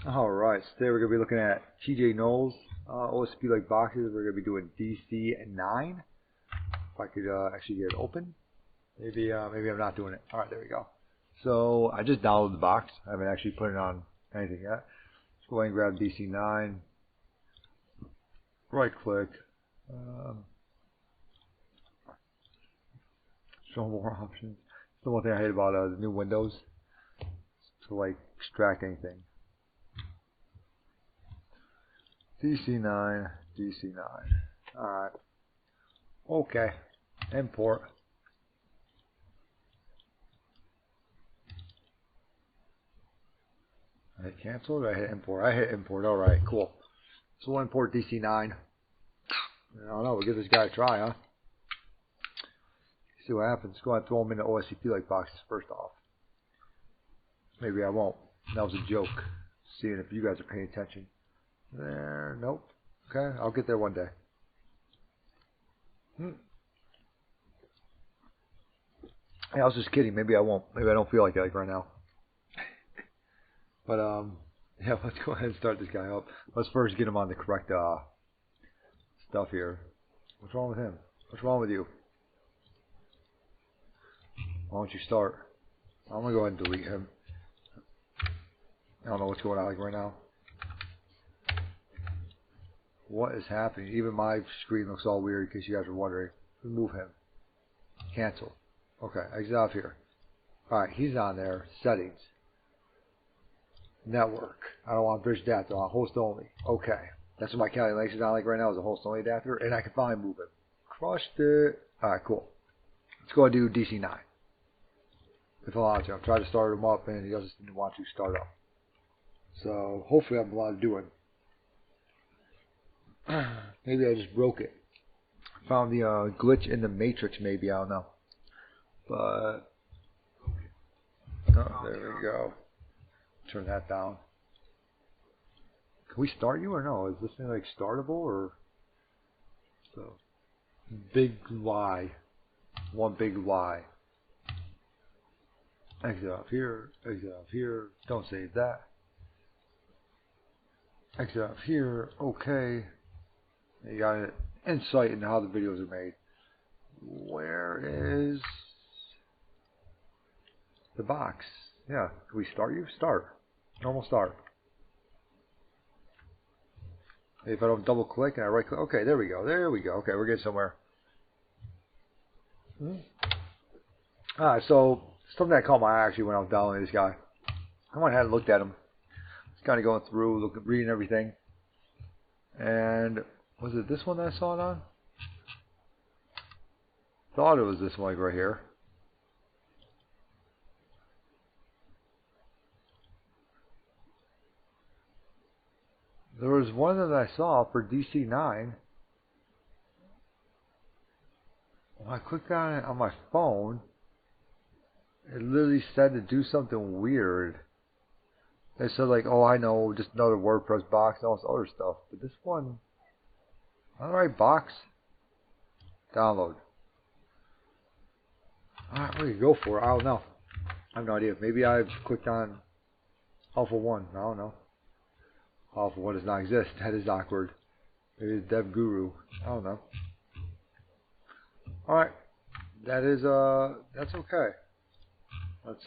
Alright, so today we're going to be looking at TJ Knowles OSCP like boxes. We're going to be doing DC9. If I could actually get it open. Maybe I'm not doing it. Alright, there we go. So I just downloaded the box. I haven't actually put it on anything yet. Let's go ahead and grab DC9. Right click. Show more options. That's the one thing I hate about the new Windows. To like extract anything. DC9. Alright. Okay. Import. I hit cancel or I hit import? I hit import. Alright, cool. So we'll import DC9. I don't know, we'll give this guy a try, huh? See what happens. Go ahead and throw him in the OSCP like boxes first off. Maybe I won't. That was a joke. Seeing if you guys are paying attention. There, nope. Okay, I'll get there one day. Yeah, I was just kidding. Maybe I won't. Maybe I don't feel like it like right now. But yeah, let's go ahead and start this guy up. Let's first get him on the correct stuff here. What's wrong with him? What's wrong with you? Why don't you start? I'm gonna go ahead and delete him. I don't know what's going on like right now. What is happening? Even my screen looks all weird in case you guys are wondering. Remove him. Cancel. Okay, exit out of here. Alright, he's on there. Settings. Network. I don't want bridge adapter. I want host only. Okay. That's what my calculation on like right now is a host only adapter, and I can finally move it. Crushed it. Alright, cool. Let's go ahead and do DC9. If I want to. I'm trying to start him up and he doesn't want to start up. So hopefully I have a lot to do it. Maybe I just broke it. Found the glitch in the matrix, maybe, I don't know. But oh, there we go. Turn that down. Can we start you or no? Is this thing like startable or so? Big lie. One big lie. Exit off here. Exit off here. Don't save that. Exit off here. Okay. You got an insight into how the videos are made. Where is the box? Yeah. Can we start you? Start. Normal start. If I don't double click and I right click. Okay, there we go. There we go. Okay, we're getting somewhere. Alright, so something that caught my eye actually when I was downloading this guy. I went ahead and looked at him. Just kind of going through, reading everything. And was it this one that I saw it on? Thought it was this one like right here. There was one that I saw for DC9. When I clicked on it on my phone, it literally said to do something weird. It said like, oh I know, just another WordPress box and all this other stuff. But this one, alright box, download. Alright, what do you go for? I don't know. I have no idea. Maybe I've clicked on Alpha 1. I don't know. Alpha 1 does not exist. That is awkward. Maybe it's Dev Guru. I don't know. Alright. That is that's okay. Let's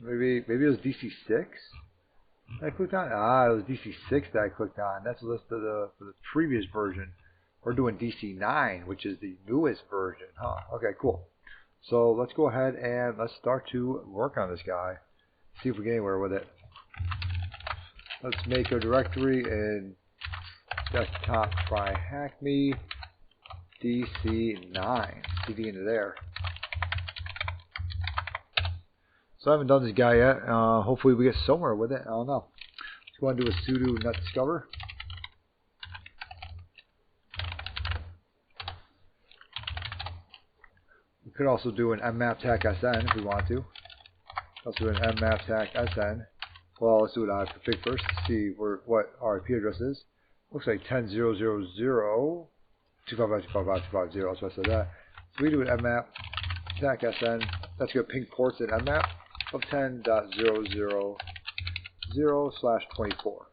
maybe it was DC6 that I clicked on. Ah, it was DC6 that I clicked on. That's a list of for the previous version. We're doing DC9, which is the newest version. Huh. Okay, cool. So let's go ahead and let's start to work on this guy. See if we get anywhere with it. Let's make a directory in desktop try hack me DC9. CD into there. So I haven't done this guy yet. Hopefully we get somewhere with it. I don't know. Let's go ahead and do a sudo net discover. We could also do an mmap-tac-sn if we want to. Let's do an mmap-tac-sn. Well, let's do an config first to see what our IP address is. Looks like 10.0.0.0 255.255.250. That's why I said that. So we do an mmap-tac-sn. That's going to ping ports in mmap of 10.0.0.0 0/24.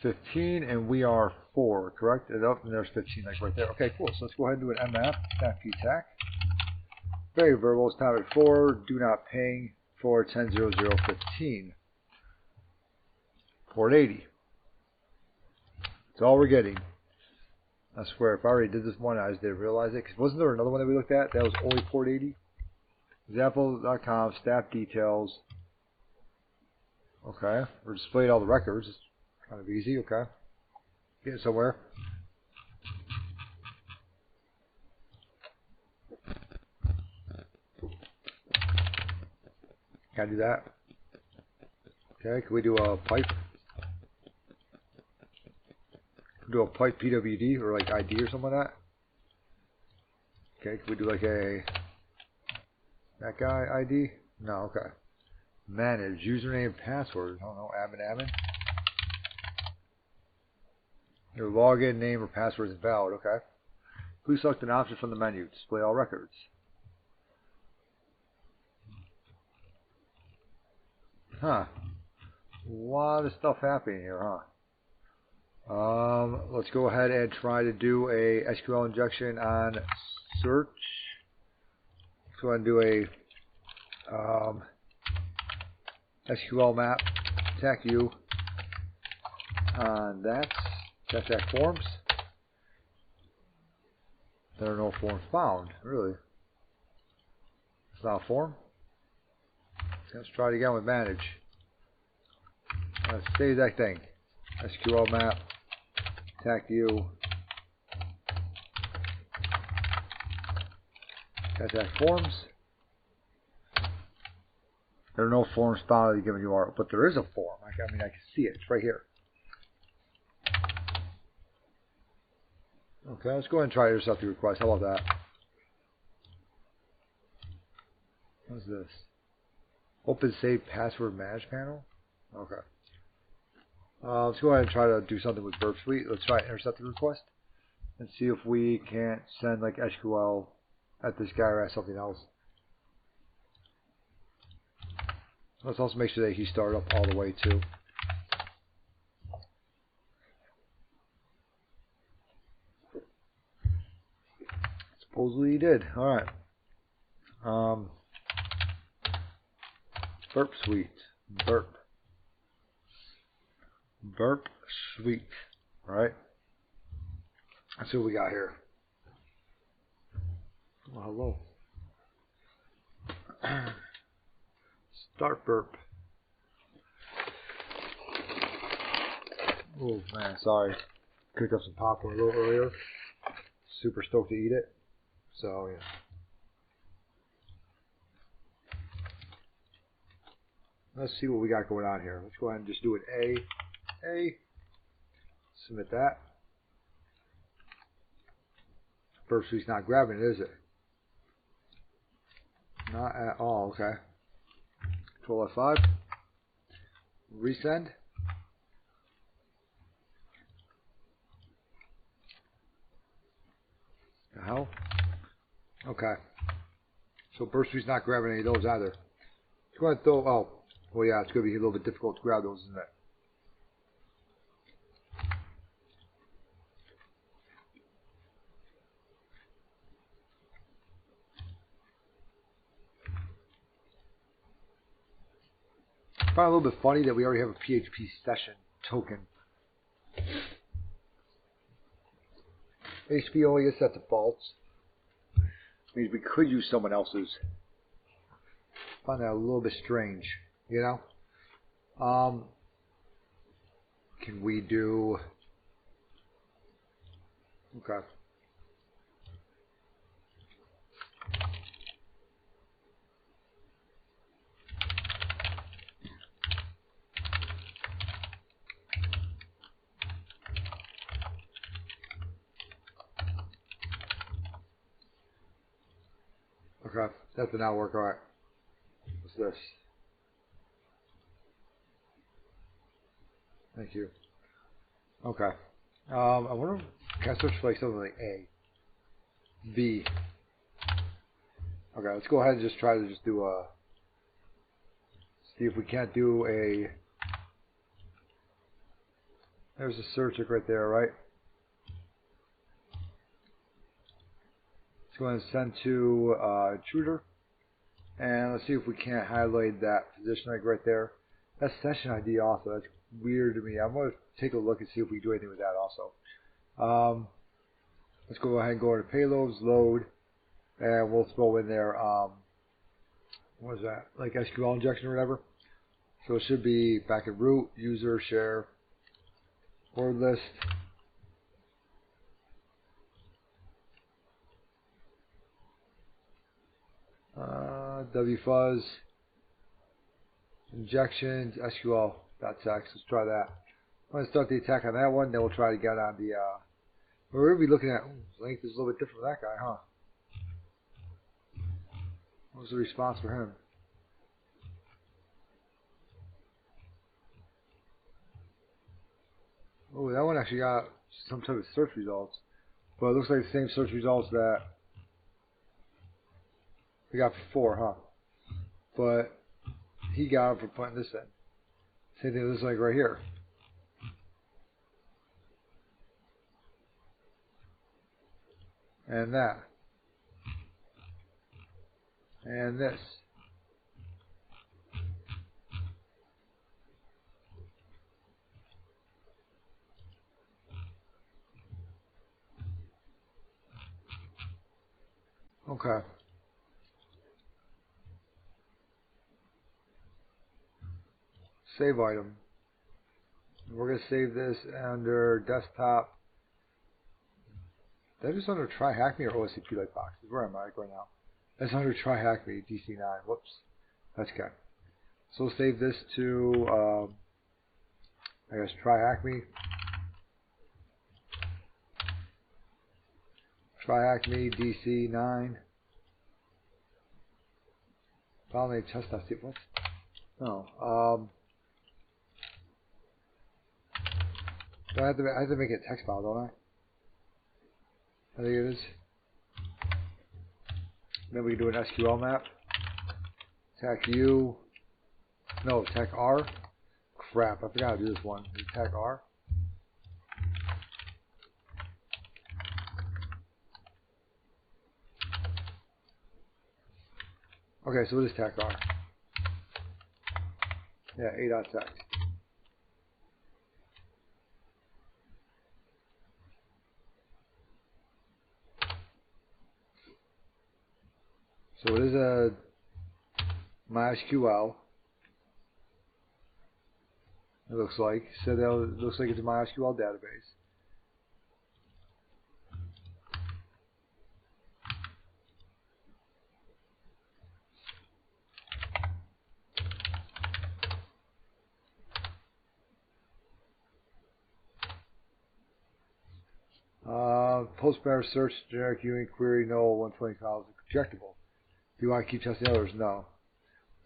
15, and we are 4, correct? And there's 15, like right there. Okay, cool. So let's go ahead and do an mmap, tap. Variables, topic 4, do not ping for 10.00.15. Port 80. That's all we're getting. I swear, if I already did this one, I just didn't realize it. Cause wasn't there another one that we looked at that was only port 80? Example.com, staff details. Okay, we're displaying all the records. It's kind of easy, okay. Getting somewhere. Can I do that? Okay, can we do a pipe? Do a pipe PWD or like ID or something like that? Okay, can we do like that guy ID? No, okay. Manage username and password. I don't know, admin. Your login name or password is invalid. Okay. Please select an option from the menu. Display all records. Huh. A lot of stuff happening here, huh? Let's go ahead and try to do a SQL injection on search. Let's go ahead and do a SQL map attack you on that. Attack forms. There are no forms found. Really? It's not a form? Let's try it again with manage. Let's save that thing. SQL map. Attack you. Attack forms. There are no forms found given you are, but there is a form. I mean, I can see it. It's right here. Okay, let's go ahead and try intercept the request. How about that? What's this? Open save password manage panel? Okay. Let's go ahead and try to do something with Burp Suite. Let's try intercept the request and see if we can't send like SQL at this guy or at something else. Let's also make sure that he started up all the way too. Supposedly he did. Alright. Burp Suite. Burp Suite. Right? Let's see what we got here. Oh, hello. Start burp. Oh man, sorry. Cooked up some popcorn a little earlier. Super stoked to eat it. So yeah. Let's see what we got going on here. Let's go ahead and just do an A. Submit that. Burp Suite's not grabbing it, is it? Not at all, okay. Control F5. Resend. The hell? Okay. So Burp Suite's not grabbing any of those either. Let's go ahead and throw, oh. Well, yeah, it's going to be a little bit difficult to grab those, isn't it? I find it a little bit funny that we already have a PHP session token. HP only is set defaults. Means we could use someone else's. I find that a little bit strange, you know? Can we do... Okay. Okay, that did not work. Alright. What's this? Thank you. Okay. I wonder, can I switch to like something like A? B. Okay, let's go ahead and just try to just do a See if we can't do a, there's a search right there, right? Let's go ahead and send to intruder. And let's see if we can't highlight that position like right there. That's session ID also. That's weird to me. I'm going to take a look and see if we can do anything with that also. Let's go ahead and go into payloads, load, and we'll throw in there, what is that? Like SQL injection or whatever. So it should be back at root, user, share, word list. wfuzz, injections, SQL.text. Let's try that. I'm going to start the attack on that one, then we'll try to get on the, we're going to be looking at, length is a little bit different for that guy, huh? What was the response for him? Oh, that one actually got some type of search results. But it looks like the same search results that we got before, huh? But he got him for putting this in. Same thing looks like right here. And that. And this. Okay. Save item. We're going to save this under desktop. That is under try hack me or OSCP like boxes. Where am I right now? That's under try hack me DC9. Whoops. That's okay. So we'll save this to I guess try hack me. Try hack me DC9. File name test.c. What? No. I have to make it a text file, don't I? I think it is. Then we can do an SQL map. Attack U. No, attack R. Crap, I forgot to do this one. Attack R. Okay, so what is attack R? Yeah, a.text. So it is a MySQL. It looks like. So that it looks like it's a MySQL database. Post-bearer search generic viewing query no 120 files injectable. Do you want to keep testing others? No.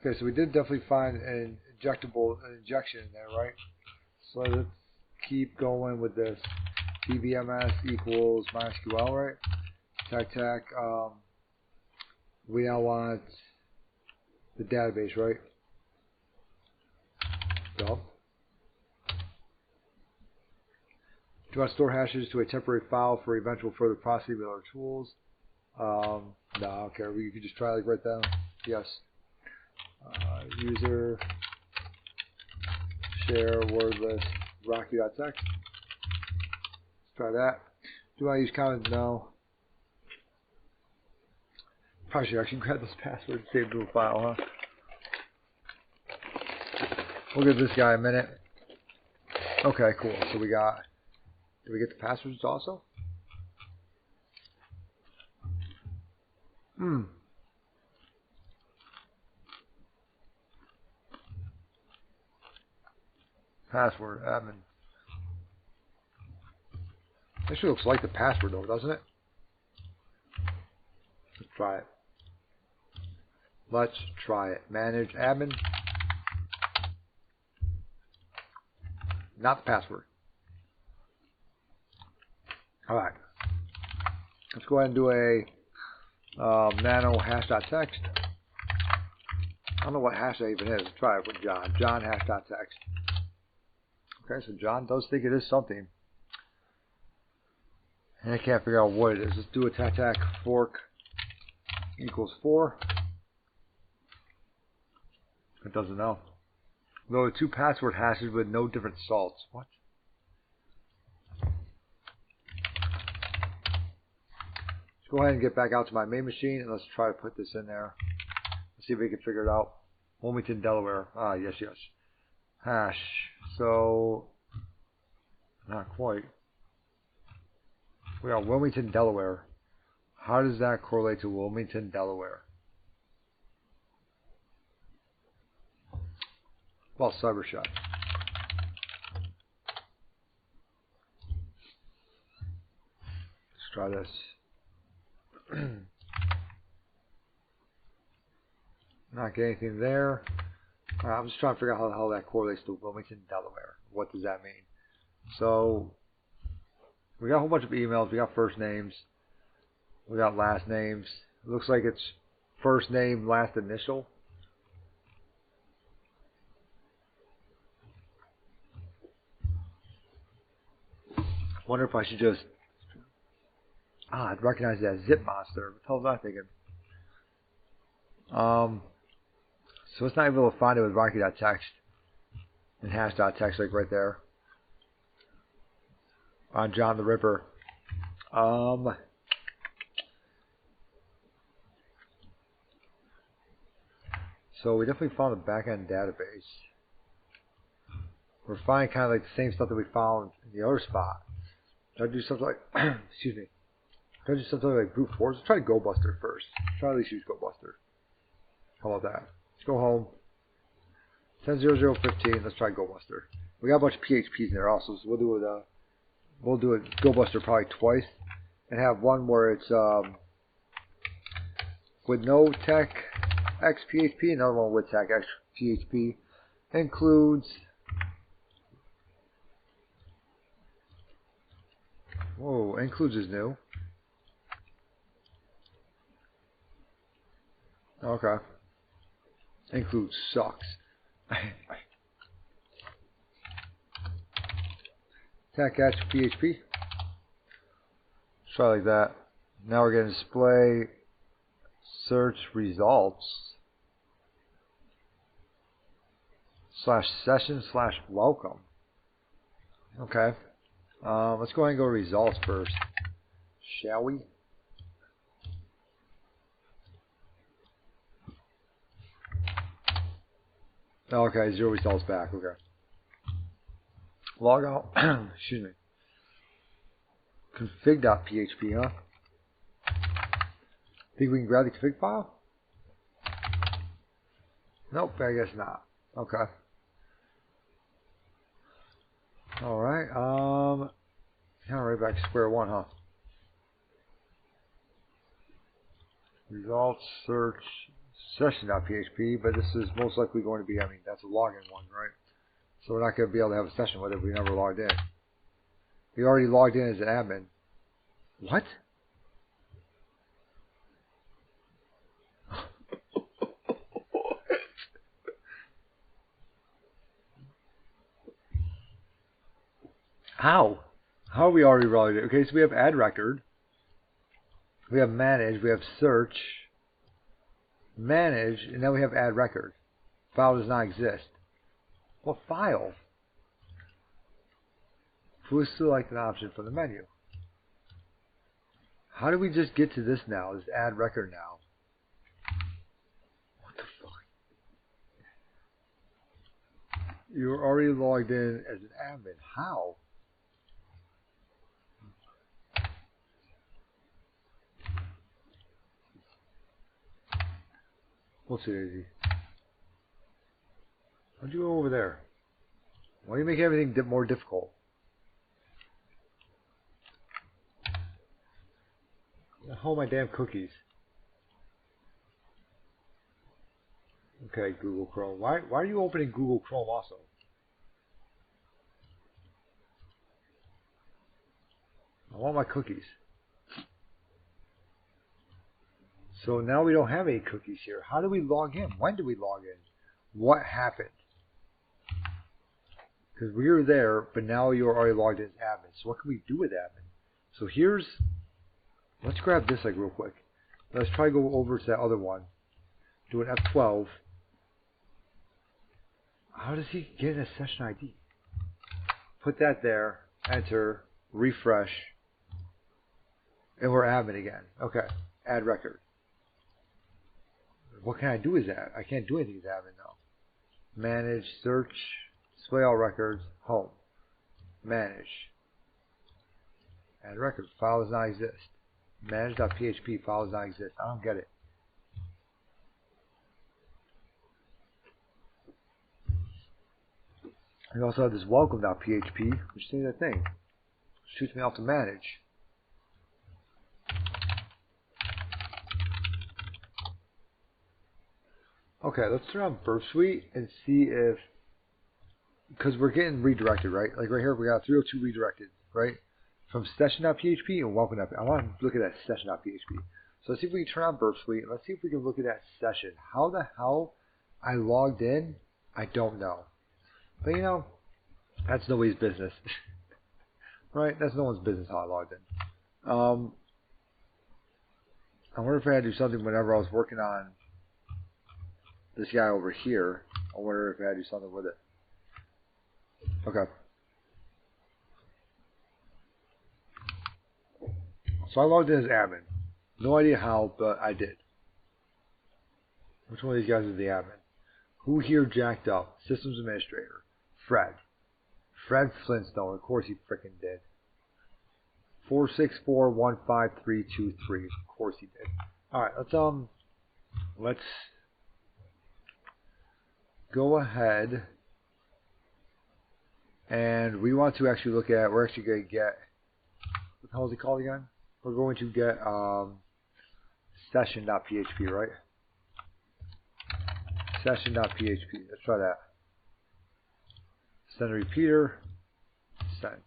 Okay, so we did definitely find an injection in there, right? So let's keep going with this. DBMS equals MySQL, right? Tac. We now want the database, right? So, do you want to store hashes to a temporary file for eventual further processing with other tools? No, okay, we could just try like right down. Yes. User share word list rocky.text. Let's try that. Do I use comments? No. Probably should actually grab those passwords and save to a file, huh? We'll give this guy a minute. Okay, cool. So we got. Did we get the passwords also? Password, admin. Actually looks like the password though, doesn't it? Let's try it. Let's try it. Manage admin. Not the password. Alright. Let's go ahead and do a nano hash.text. I don't know what hash that even is. Let's try it with John. John hash.text. Okay, so John does think it is something. And I can't figure out what it is. Let's do a tac fork equals 4. It doesn't know. Though 2 password hashes with no different salts. What? Let's go ahead and get back out to my main machine and let's try to put this in there. Let's see if we can figure it out. Wilmington, Delaware. Ah, yes, yes. Hash. So, not quite. We are Wilmington, Delaware. How does that correlate to Wilmington, Delaware? Well, Cybershot. Let's try this. Not getting anything there. I'm just trying to figure out how that correlates to Wilmington, Delaware. What does that mean? So, we got a whole bunch of emails. We got first names. We got last names. It looks like it's first name, last initial. Wonder if I should just... I'd recognize that zip monster. What the hell was I thinking? So it's not able to find it with Rocky.txt and hash.txt like right there. On John the Ripper. So we definitely found a backend database. We're finding kind of like the same stuff that we found in the other spot. Try to do something like, excuse me. Try to do something like brute force. Let's try GoBuster first. Try to at least use GoBuster. How about that? Let's go home. 10.00.15. Let's try GoBuster. We got a bunch of PHPs in there also, so we'll do a GoBuster probably twice, and have one where it's with no tech x PHP, another one with tech x PHP. Includes includes is new. Okay. Includes sucks. Tech x PHP. Try like that. Now we're going to display search results /session/welcome. Okay. Let's go ahead and go to results first, shall we? Okay, 0 results back. Okay. Log out. Excuse me. Config.php, huh? Think we can grab the config file? Nope, I guess not. Okay. Alright, now right back to square one, huh? Results search session.php, but this is most likely going to be, I mean, that's a login one, right? So we're not going to be able to have a session with it if we never logged in. We already logged in as an admin. What? How? How are we already logged in? Okay, so we have add record. We have manage. We have search. Manage. And then we have add record. File does not exist. What file? Who select an option from the menu? How do we just get to this now? This add record now? What the fuck? You're already logged in as an admin. How? We'll see, Daisy. Why'd you go over there? Why do you make everything more difficult? Hold my damn cookies. Okay, Google Chrome. Why are you opening Google Chrome also? I want my cookies. So now we don't have any cookies here. How do we log in? When do we log in? What happened? Because we were there, but now you're already logged in as admin. So what can we do with admin? So here's, let's grab this like real quick. Let's try to go over to that other one. Do an F12. How does he get a session ID? Put that there, enter, refresh, and we're admin again. Okay, add record. What can I do as that? I can't do anything as admin though. Manage, search, display all records, home, manage, add record, file does not exist. Manage.php, file does not exist. I don't get it. We also have this welcome.php, which is a thing. Shoots me off to manage. Okay, let's turn on Burp Suite and see if, because we're getting redirected, right? Like right here, we got 302 redirected, right? From session.php and welcome.php. I want to look at that session.php. So let's see if we can turn on Burp Suite. Let's see if we can look at that session. How the hell I logged in, I don't know. But you know, that's nobody's business. Right? That's no one's business how I logged in. I wonder if I had to do something whenever I was working on this guy over here. I wonder if I had to do something with it. Okay. So I logged in as admin. No idea how, but I did. Which one of these guys is the admin? Who here jacked up? Systems administrator. Fred. Fred Flintstone. Of course he frickin' did. 464153323. Of course he did. Alright, let's go ahead and we want to actually look at, we're actually going to get, what the hell is it called again? We're going to get session.php, right? Session.php. Let's try that. Send a repeater. Send.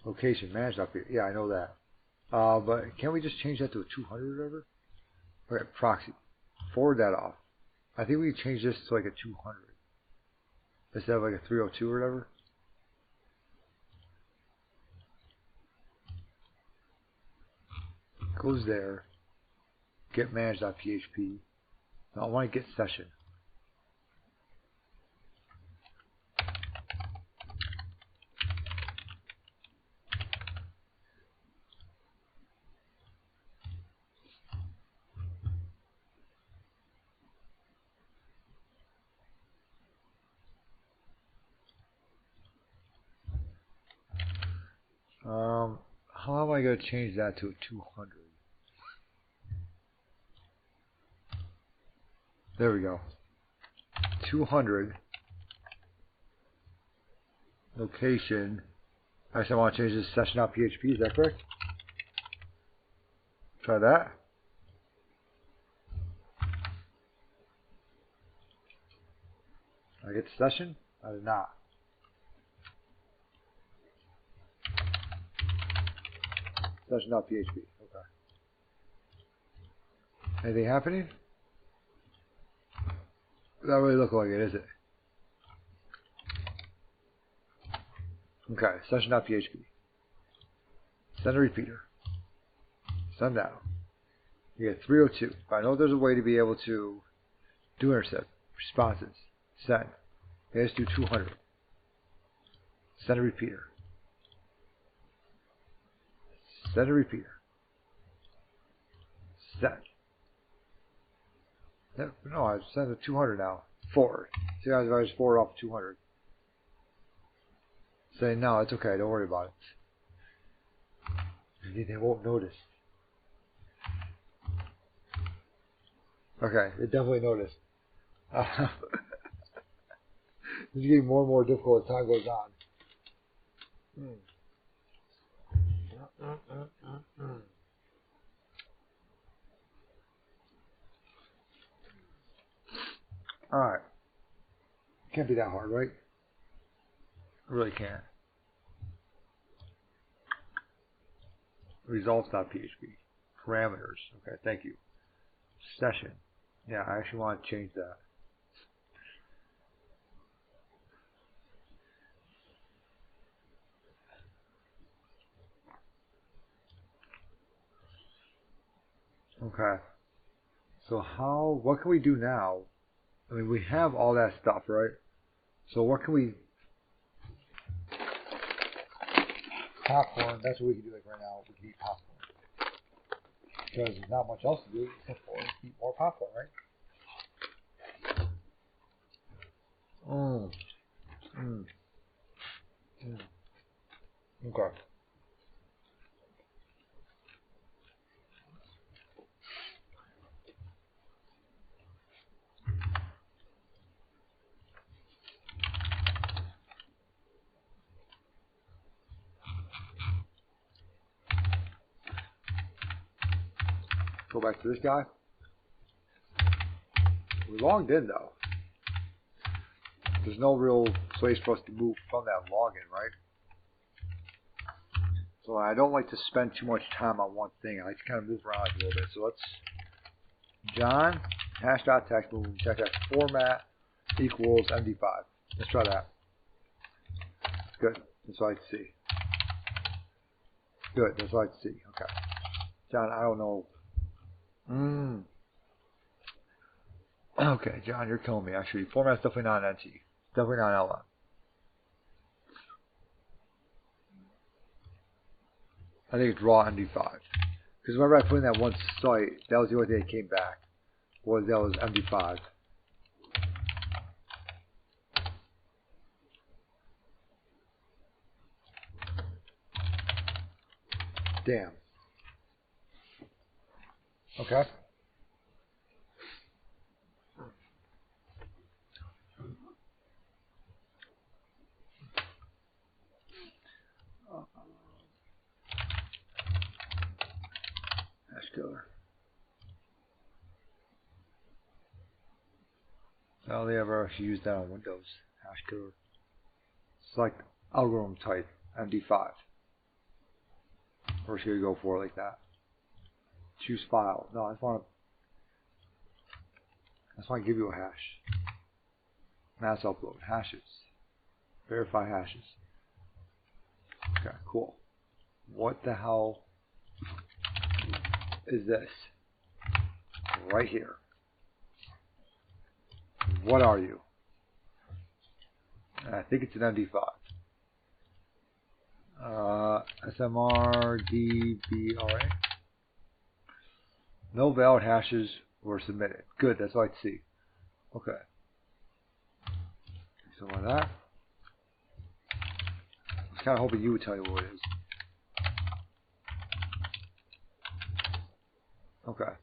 Location manage.php. Yeah, I know that. But can we just change that to a 200 or whatever? Okay, proxy. Forward that off. I think we can change this to like a 200 instead of like a 302 or whatever. Goes there. Get manage.php. Now I want to get session. How am I going to change that to a 200? There we go. 200. Location. Actually, I want to change this to session.php. Is that correct? Try that. I get the session? I did not. Session.php. Okay. Anything happening? Doesn't really look like it, is it? Okay. Session.php. Send a repeater. Send out. You get 302. But I know there's a way to be able to do intercept responses. Send. Okay, let's do 200. Send a repeater. Send a repeater. Send. No, I sent a 200 now. Forward. See how I just forward off 200. Say no, it's okay. Don't worry about it. Maybe they won't notice. Okay, they definitely noticed. It's getting more and more difficult as time goes on. Alright. Can't be that hard, right? It really can't. Results.php. Parameters. Okay, thank you. Session. Yeah, I actually want to change that. Okay. So what can we do now? I mean, we have all that stuff, right? So what can we... Popcorn, that's what we can do like right now. We can eat popcorn. Because there's not much else to do except for eat more popcorn, right? Okay. Go back to this guy. We logged in though. There's no real place for us to move from that login, right? So I don't like to spend too much time on one thing. I like to kind of move around a little bit. So let's John hash.text move check that format equals MD5. Let's try that. Good. That's what I see. Good. That's what I see. Okay. John, I don't know. Okay, John, you're killing me. Actually, format's definitely not an NT. Definitely not an LM. I think it's raw MD5. Because remember I put in that one site, that was the only thing that came back. That was MD5. Damn. Okay. Hash killer. I don't think I've ever actually used that on Windows. Hash killer. Select algorithm type MD5. We're just gonna go for it like that. Choose file. No, I just want to give you a hash. Mass upload. Hashes. Verify hashes. Okay, cool. What the hell is this? Right here. What are you? I think it's an MD5. SMRDBRA. No valid hashes were submitted. Good, that's what I see. Okay. So like that. I was kind of hoping you would tell you what it is. Okay.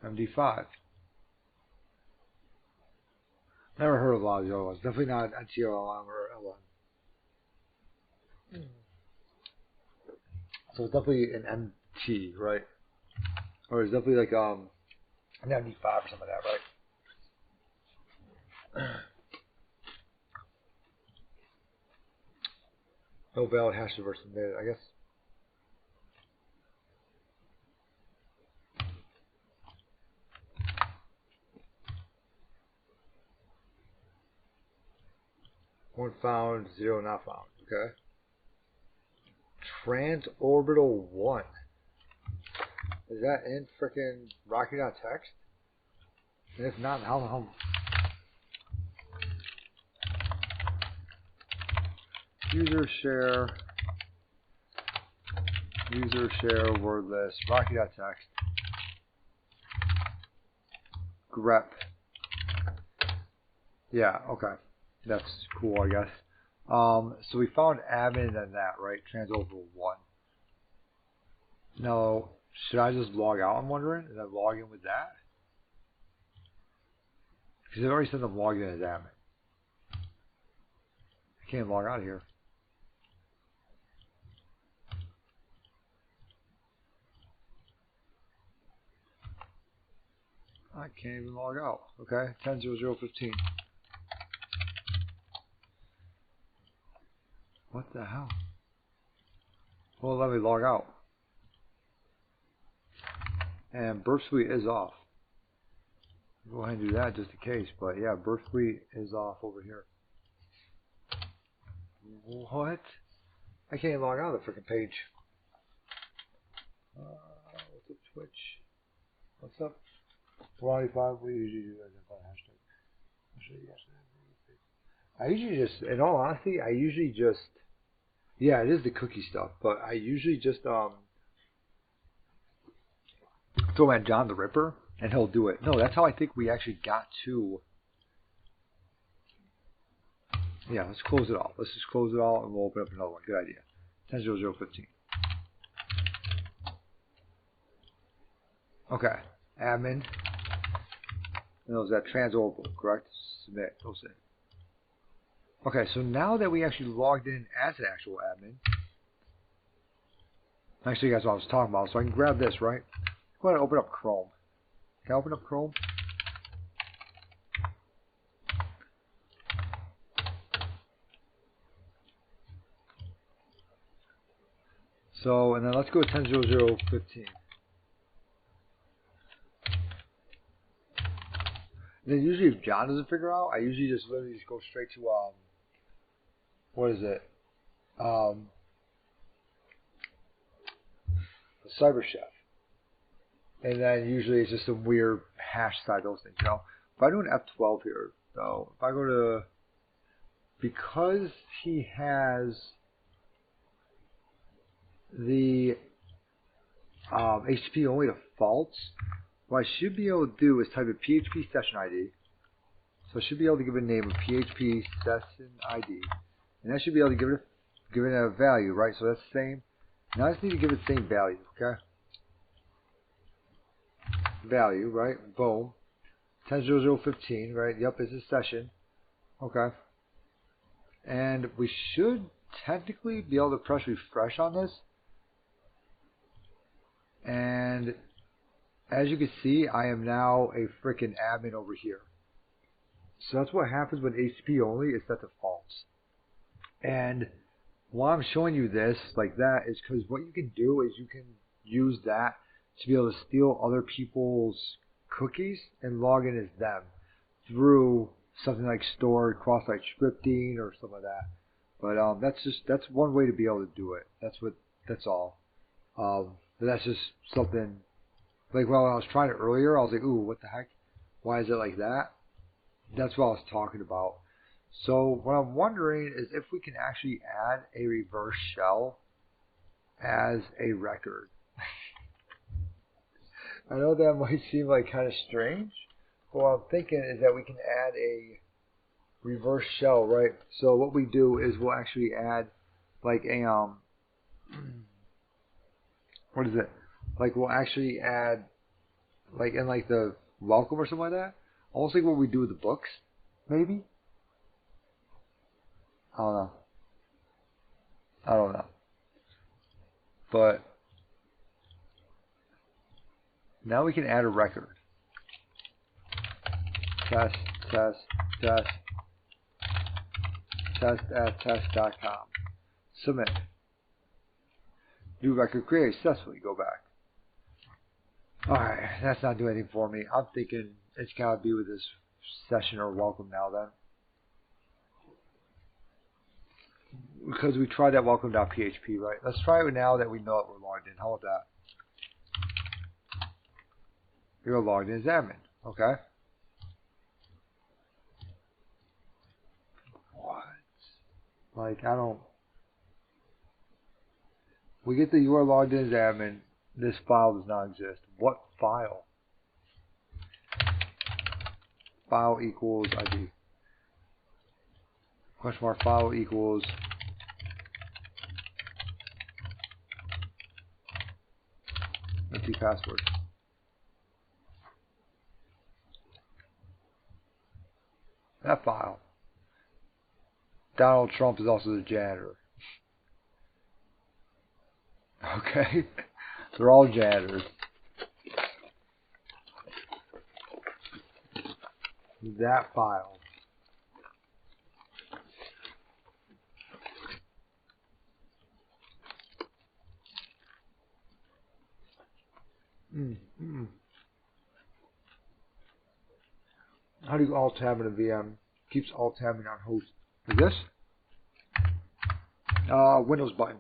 MD5. Never heard of a lot of the other ones. Definitely not NTLM or LM. So it's definitely an MT, right? Or it's definitely like an MD5 or something like that, right? No valid hashes were submitted, I guess. One found, 0 not found. Okay. Transorbital 1. Is that in frickin' Rocky.txt? And if not, how user share wordless Rocky.txt grep. Yeah, okay. That's cool, I guess. So we found admin and that, right? Transorbital 1. Now, should I just log out, I'm wondering? And then log in with that? Because I've already said I'm logged in as admin. I can't log out of here. I can't even log out. Okay, 10.00.15. What the hell? Well, let me log out. And burp suite is off. Go ahead and do that just in case. But yeah, burp suite is off over here. What? I can't even log out of the freaking page. What's up, Twitch? What's up? 45. We usually do that hashtag. I'll show you guys. I usually just, in all honesty, yeah, it is the cookie stuff, but I usually just throw at John the Ripper and he'll do it. No, that's how I think we actually got to. Yeah, let's close it all. Let's just close it all and we'll open up another one. Good idea. 10.00.15. Okay, admin. And those that transorbital, correct? Submit. Go save. Okay, so now that we actually logged in as an actual admin, actually, that's what I was talking about. So I can grab this, right? Go ahead and open up Chrome. Can I open up Chrome? So, and then let's go to 10.00.15. And then usually if John doesn't figure out, I usually just literally just go straight to, what is it? The Cyber Chef. And then usually it's just some weird hash side those things, you know. If I do an F12 here, though, if I go to, because he has the HTTP only defaults, what I should be able to do is type in PHP session ID. So I should be able to give it a name of PHP session ID. And I should be able to give it a value, right? So that's the same. Now I just need to give it the same value, okay? Value, right? Boom. 10.00.15, right? Yep, it's a session. Okay. And we should technically be able to press refresh on this. And as you can see, I am now a freaking admin over here. So that's what happens when HTTP only is set to false. And why I'm showing you this like that is because what you can do is you can use that to be able to steal other people's cookies and log in as them through something like stored cross-site scripting or something like that. But that's one way to be able to do it. That's all. But that's just something. Like, well, when I was trying it earlier, I was like, ooh, what the heck? Why is it like that? That's what I was talking about. So what I'm wondering is if we can actually add a reverse shell as a record. I know that might seem like kind of strange, but what I'm thinking is that we can add a reverse shell, right? So what we do is we'll actually add like a, what is it? Like we'll actually add, like in like the welcome or something like that. Almost like what we do with the books, maybe. I don't know. But now we can add a record. Test at test.com. Submit. New record created successfully. Go back. Alright, that's not doing anything for me. I'm thinking it's got to be with this session or welcome now then. Because we tried that welcome.php, right? Let's try it now that we know that we're logged in. How about that? You're logged in as admin. Okay. What? Like, I don't. We get the you are logged in as admin. This file does not exist. What file? File equals ID. Question mark file equals empty password. That file. Donald Trump is also the janitor. Okay? They're all janitors. that file. How do you alt tab in a VM? Keeps alt tabbing on host. Like this? Windows button.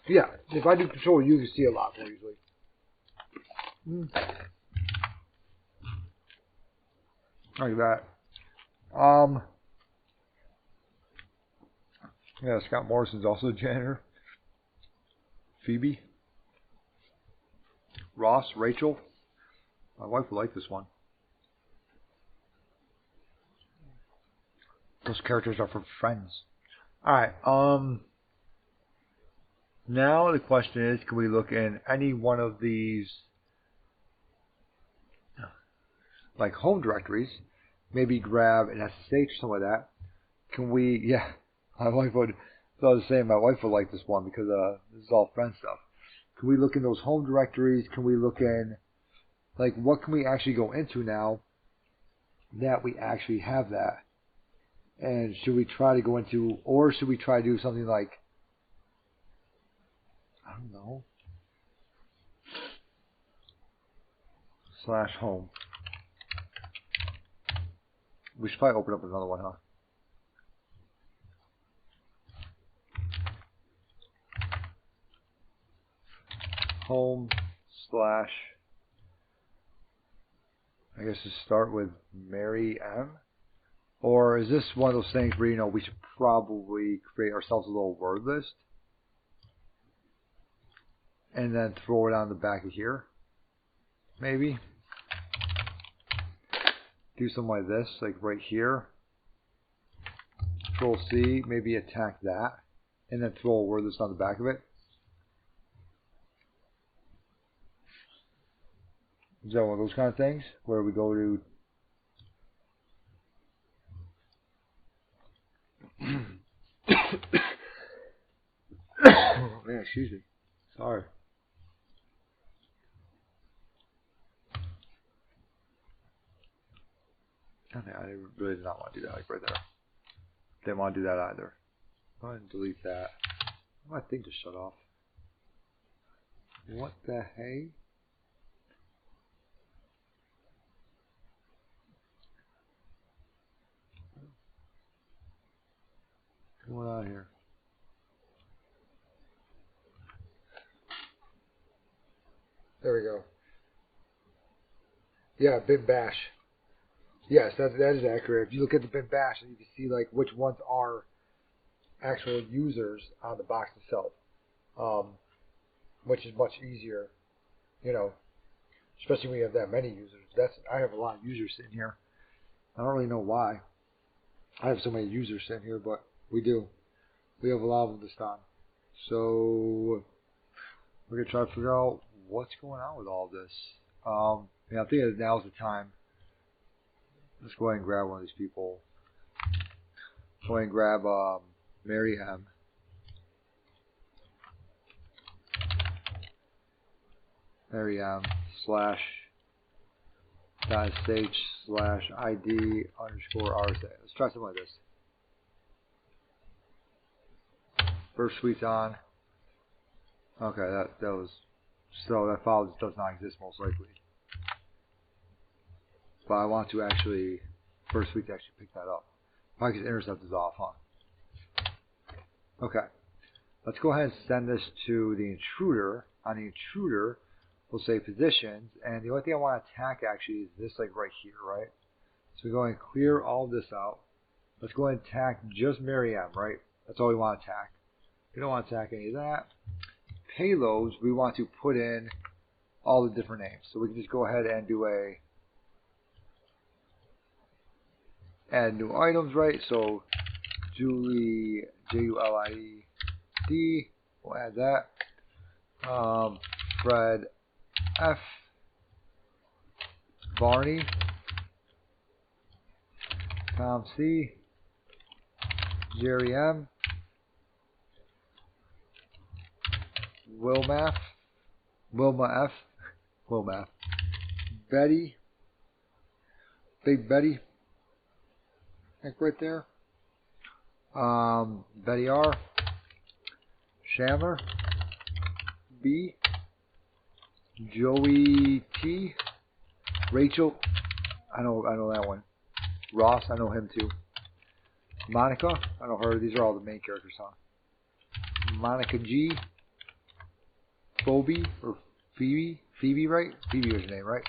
Yeah, if I do Control U, you can see a lot more easily. Like that. Yeah, Scott Morrison's also a janitor. Phoebe. Ross, Rachel. My wife would like this one. Those characters are from Friends. Alright, now the question is, can we look in any one of these like home directories, maybe grab an SSH or something like that? Can we, yeah, my wife would, so I was saying my wife would like this one because this is all friend stuff. Can we look in those home directories? Can we look in, like, what can we actually go into now that we actually have that? And should we try to go into, or should we try to do something like, I don't know, /home. We should probably open up another one, huh? Home / I guess to start with Mary M. Or is this one of those things where, you know, we should probably create ourselves a little word list and then throw it on the back of here? Maybe. Do something like this, like right here. Control C, maybe attack that, and then throw a word list on the back of it. Is that one of those kind of things where we go to oh man, excuse me. Sorry. Okay, I really did not want to do that, like right there. Didn't want to do that either. Go ahead and delete that. My thing just shut off. What the hey? What's going on here? There we go. Yeah, bin bash. Yes, that is accurate. If you look at the bin bash, you can see like which ones are actual users on the box itself, which is much easier, you know, especially when you have that many users. I have a lot of users sitting here. I don't really know why I have so many users sitting here, but we do. We have a lot of them this time. So we're gonna try to figure out what's going on with all this. Yeah, I think now's the time. Let's go ahead and grab one of these people. Go ahead and grab Mary M. Mary M /.sh/ID_RSA. Let's try something like this. First suite's on. Okay, that was, so that file just does not exist most likely. But I want to actually, first suite to actually pick that up. Probably because intercept is off, huh? Okay. Let's go ahead and send this to the intruder. On the intruder, we'll say positions, and the only thing I want to attack actually is this, like right here, right? So we go ahead and clear all this out. Let's go ahead and attack just Mary M, right? That's all we want to attack. We don't want to attack any of that. Payloads, we want to put in all the different names. So we can just go ahead and do a add new items, right? So Julie, Julied, we'll add that. Fred F, Barney, Tom C, Jerry M, Wilma F, Betty, Big Betty, like right there. Betty R, Shamler, B, Joey T, Rachel, I know that one. Ross, I know him too. Monica, I know her. These are all the main characters, huh? Monica G, Phoebe or Phoebe, right? Phoebe was her name, right?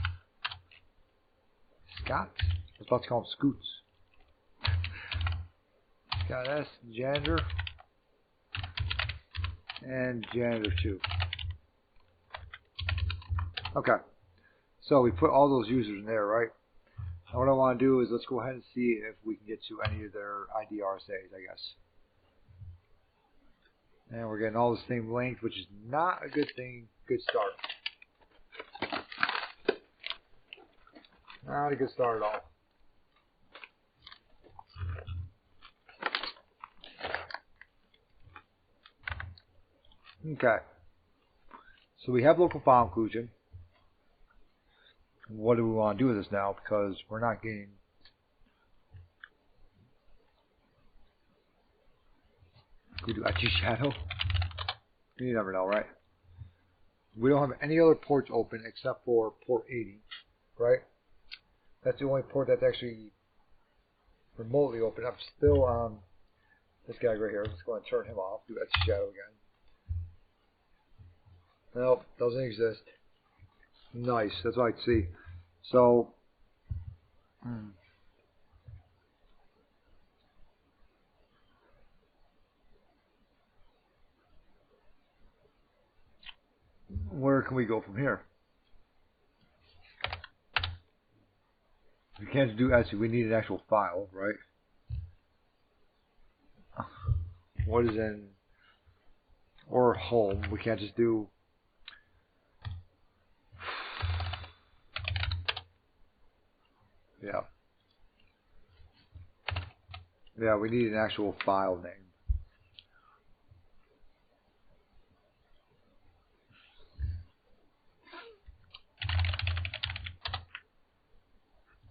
Scott, I was about to call him Scoots. Scott S, Janitor, and Janitor 2. Okay, so we put all those users in there, right? Now what I want to do is let's go ahead and see if we can get to any of their ID RSAs, I guess. And we're getting all the same length, which is not a good thing. Good start. Not a good start at all. Okay. So we have local file inclusion. What do we want to do with this now? Because we're not getting... We do etch shadow. You never know, right? We don't have any other ports open except for port 80, right? That's the only port that's actually remotely open. I'm still on this guy right here. Let's go and turn him off. Do etch shadow again. Nope, doesn't exist. Nice, that's what I see. So, where can we go from here? We can't do etch. We need an actual file, right? What is in or home? We can't just do. Yeah. Yeah, we need an actual file name.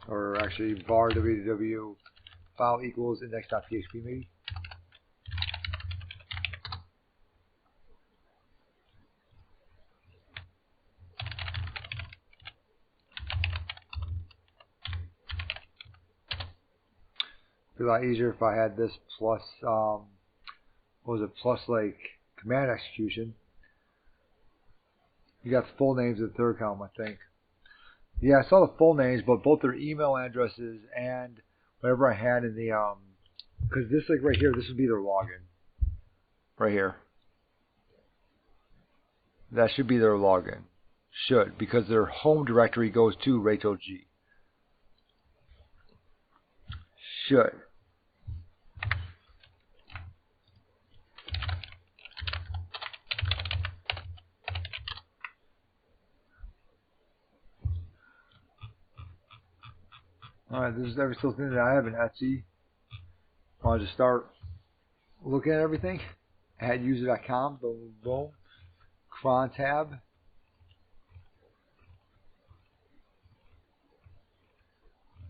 Or actually var www file equals index.php maybe. It'd be a lot easier if I had this plus what was it, plus like command execution. You got the full names of the third column, I think. Yeah, I saw the full names, but both their email addresses and whatever I had in the because this, like right here, this would be their login. Right here. That should be their login. Should, because their home directory goes to Rachel G. Should. Alright, this is every single thing that I have in Etsy. I'll just start looking at everything. Add user.com, boom, boom. Cron tab.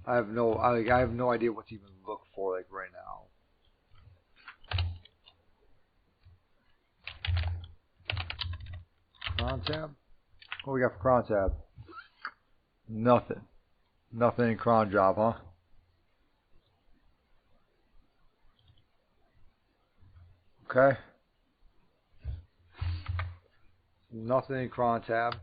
I have no idea what to even look for like right now. Cron tab? What we got for cron tab? Nothing. Nothing in cron job, huh? Okay. Nothing in cron tab.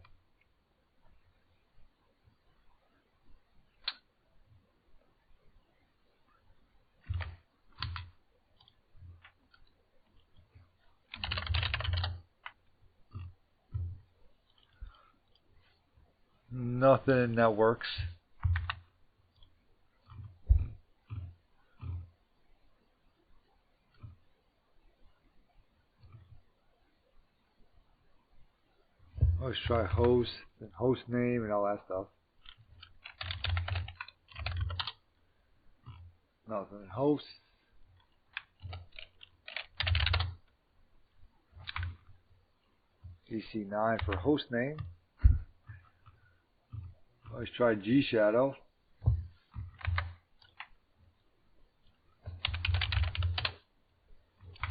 Nothing in networks. Let's try host and host name and all that stuff. Nothing. Host. DC9 for host name. Let's try G shadow.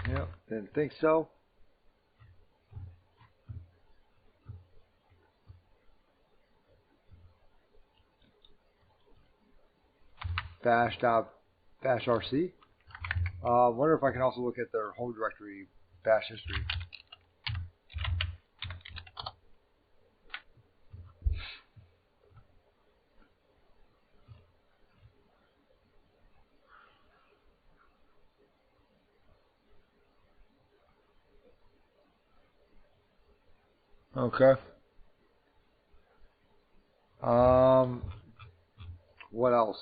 Yep, didn't think so. Bash.rc. Wonder if I can also look at their home directory bash history. Okay. What else?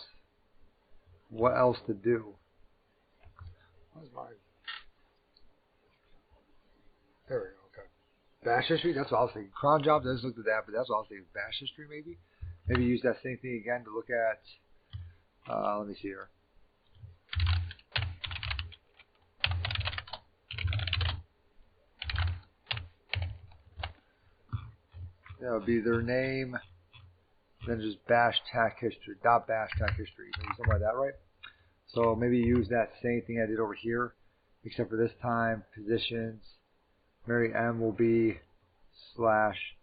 What else to do? Where's mine? There we go. Okay. Bash history. That's what I was thinking. Cron job. Let's look at that, but that's what I was thinking. Bash history, maybe. Maybe use that same thing again to look at. Let me see here. That would be their name, then just bash tac history, dot bash tac history, maybe something like that, right? So maybe use that same thing I did over here, except for this time, positions, Mary M will be slash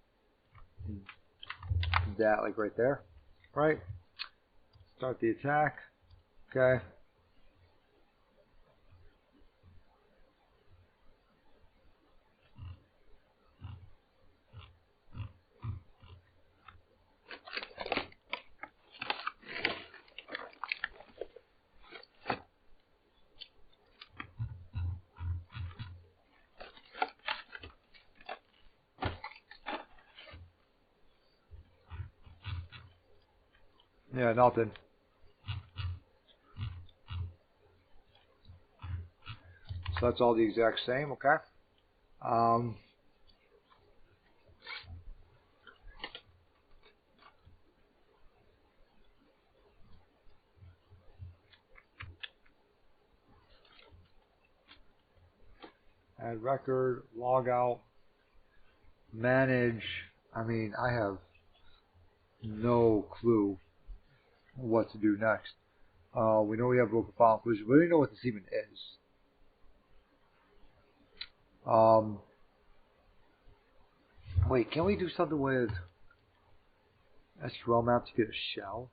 that, like right there, right? Start the attack, okay. Yeah, nothing. So that's all the exact same, okay? Add record, log out, manage. I mean, I have no clue what to do next. We know we have local file inclusion. We don't even know what this even is. Wait, can we do something with SQL map to get a shell?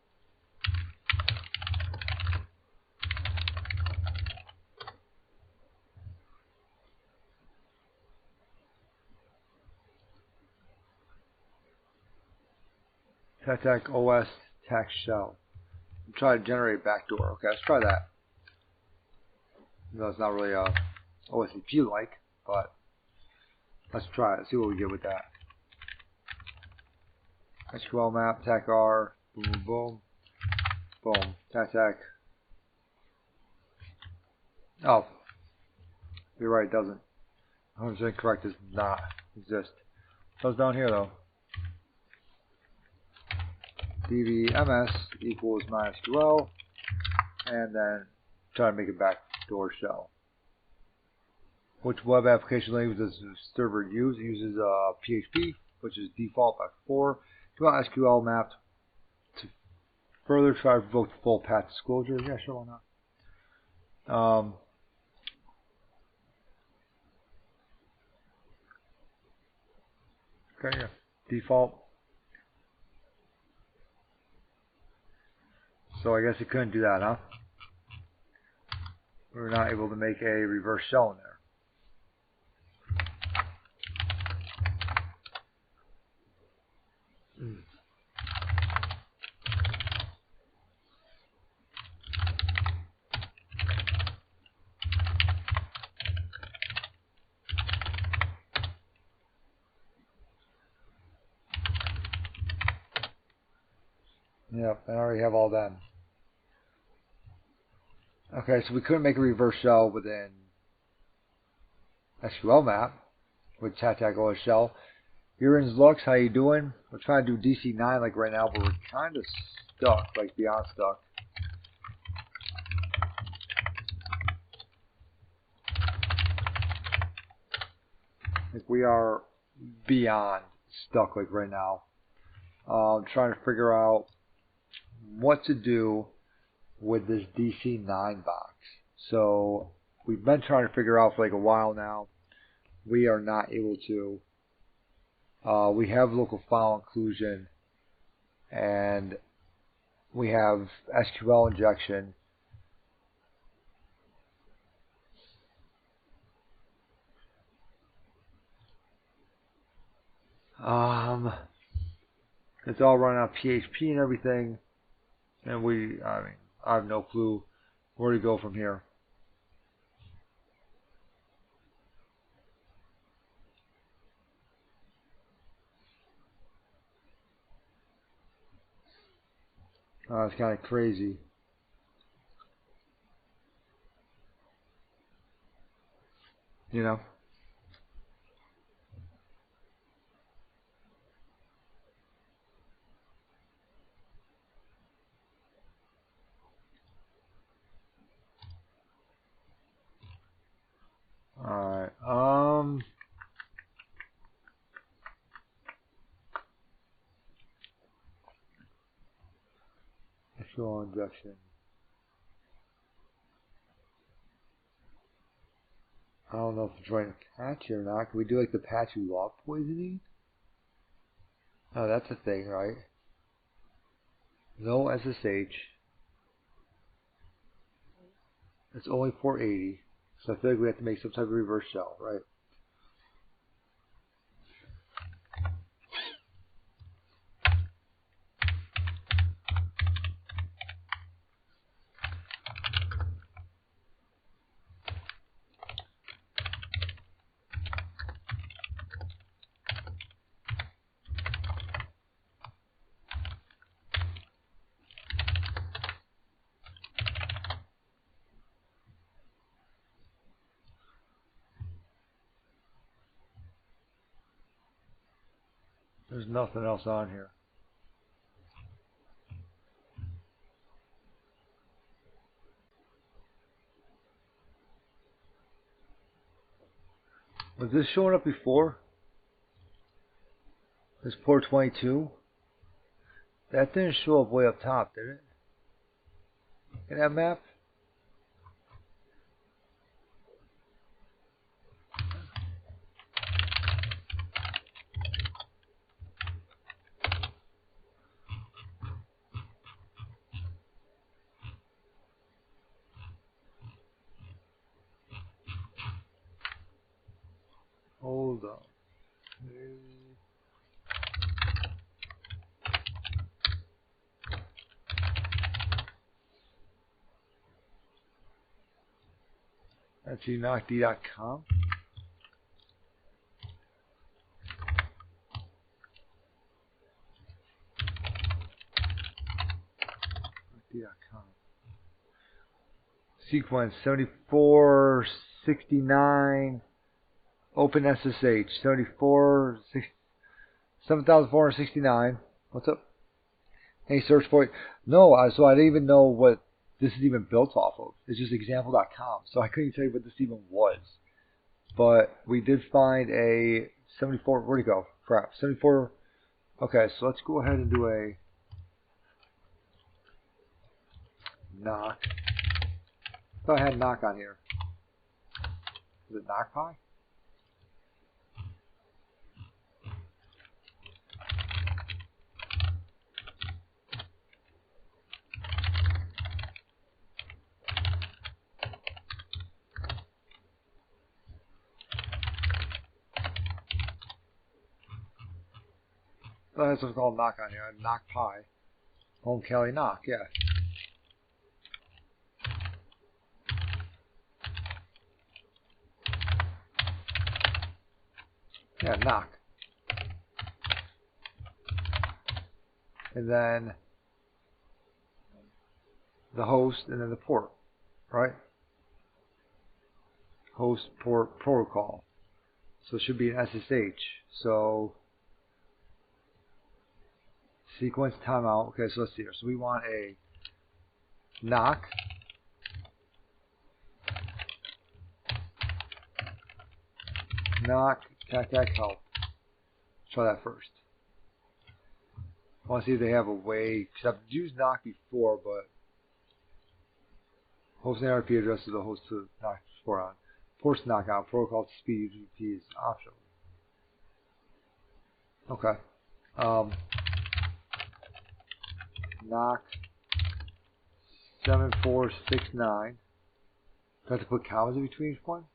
Tech OS text shell. Try to generate backdoor. Okay, let's try that. No, it's not really OSCP like, but let's try it. See what we get with that. SQL map, tech R, boom, boom, boom, boom, tech. Oh, you're right, it doesn't. 100% correct, does not exist. So it's down here though. DBMS equals MySQL, and then try to make a backdoor shell. Which web application language does the server use? It uses PHP, which is default by 4. Do you want SQL mapped to further try to provoke the full path disclosure? Yeah, sure, why not? Okay, yeah, default. So I guess it couldn't do that, huh? We were not able to make a reverse shell in there. Yep, I already have all them. Okay, so we couldn't make a reverse shell within SQL map with TAC-OS shell. Here's Lux, how you doing? We're trying to do DC9 like right now, but we're kind of stuck, like beyond stuck. we are beyond stuck like right now. Trying to figure out what to do with this DC9 box. So we've been trying to figure out for like a while now. We are not able to. We have local file inclusion, and we have SQL injection. It's all run on PHP and everything, and I have no clue where to go from here. It's kind of crazy. You know? Alright, SQL injection. I don't know if it's running Apache or not. Can we do like the Apache log poisoning? Oh, that's a thing, right? No SSH. It's only 480. So I feel like we have to make some type of reverse shell, right? There's nothing else on here. Was this showing up before? This port 22? That didn't show up way up top, did it? In that map? Hold on. That's airodump-ng. Sequence 7469. Open SSH 7469. What's up? Hey, search point. No, so I didn't even know what this is even built off of. It's just example.com, so I couldn't tell you what this even was. But we did find a 74. Where'd it go? Crap. 74. Okay, so let's go ahead and do a knock. I thought I had knock on here. Is it knock pie? That's what's called knock on here. Knock pie. Home Cali knock, yeah. Yeah, knock. And then the host and then the port, right? Host port protocol. So it should be an SSH. So sequence timeout. Okay, so let's see here. So we want a knock. Knock Tac help. Let's try that first. I want to see if they have a way, because I've used knock before, but host and RP address is the host to knock before on. Ports knock out. Protocol to speed UDP is optional. Okay. Knock 7469. Do I have to put commas in between each one?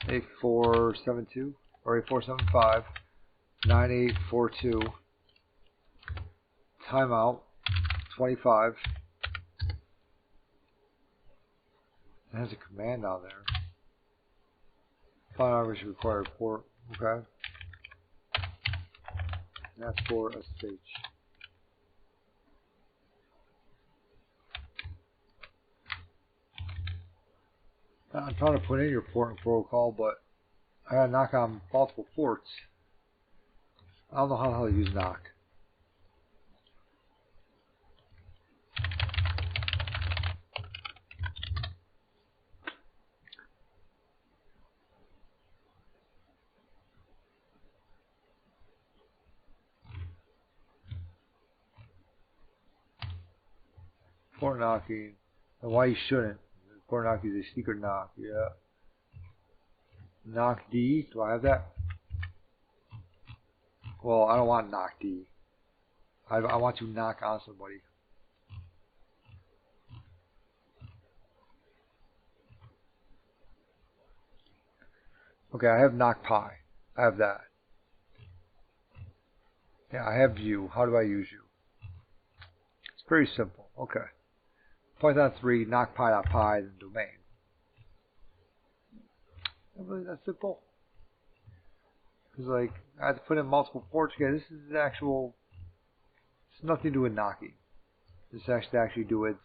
8472 or 8475 9842. Timeout 25. It has a command on there. Final average required port. Okay. That's for SH. I'm trying to put in your port and protocol, but I gotta knock on multiple ports. I don't know how the hell to use knock. Port knocking, and why you shouldn't. Port knocking is a secret knock, yeah. Knock D, do I have that? Well, I don't want knock D. I want to knock on somebody. Okay, I have knock pi. I have that. Yeah, I have view. How do I use you? It's pretty simple. Okay. Python 3, knock pi.py, then domain. Not really that simple. Because, like, I have to put in multiple ports. Okay, this is the actual. It's nothing to do with knocking. This has to actually do with.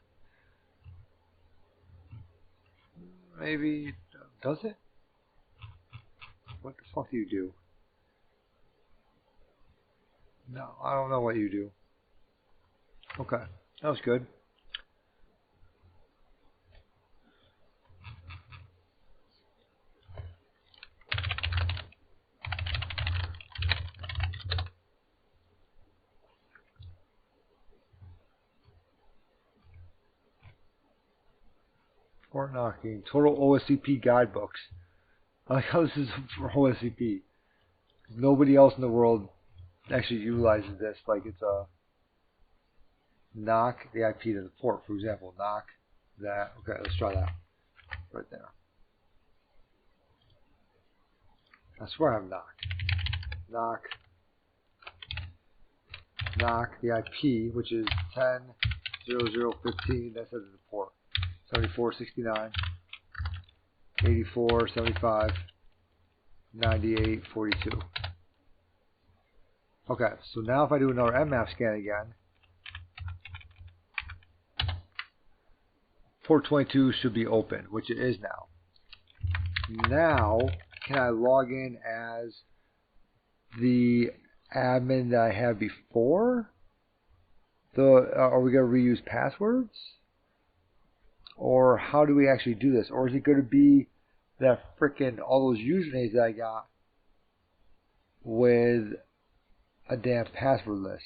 Maybe. Does it? What the fuck do you do? No, I don't know what you do. Okay, that was good. Port knocking. Total OSCP guidebooks. I like how this is for OSCP. Nobody else in the world actually utilizes this. Like it's a knock the IP to the port, for example. Knock that. Okay, let's try that. Right there. I swear I have knock. Knock. Knock the IP, which is 10.00.15. That's at the port. 74.69. 84, 75, 98, 42. Okay, so now if I do another mmap scan again, port 22 should be open, which it is now. Now, can I log in as the admin that I had before? Are we going to reuse passwords? Or how do we actually do this? Or is it going to be that frickin' all those usernames that I got with a damn password list?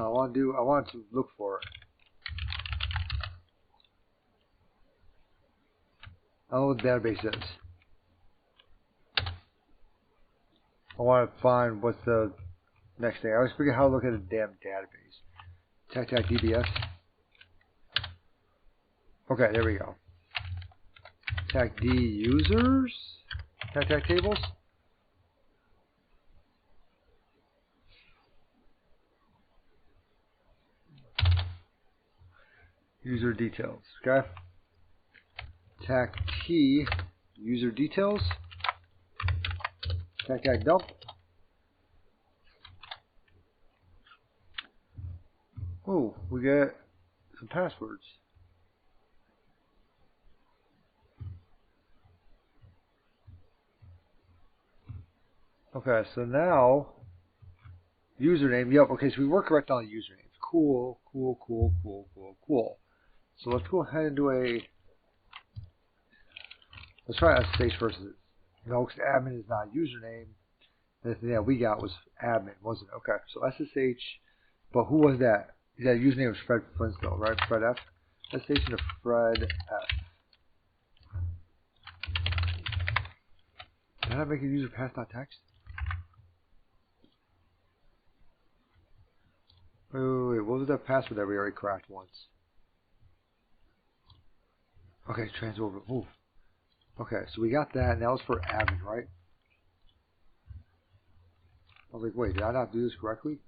I want to look for it. I don't know what the database is. I want to find what's the next thing. I always forget how to look at a damn database. TAC DBS. Okay, there we go. Tag D users. Tag tables. User details. Okay. Tag T user details. Tag dump. Oh, we get some passwords. Okay, so now username. Yep. Okay, so we were correct on the usernames. Cool. So let's go ahead and do a. Let's try SSH first. No, because admin is not a username. And the thing that we got was admin, wasn't it? Okay, so SSH. But who was that? That username was Fred Flintstone, right? Fred F. SSH into Fred F. Did I make a user pass.txt? Wait, what was that password that we already cracked once? Okay, transfer over, move. Okay, so we got that, and that was for admin, right? I was like, wait, did I not do this correctly?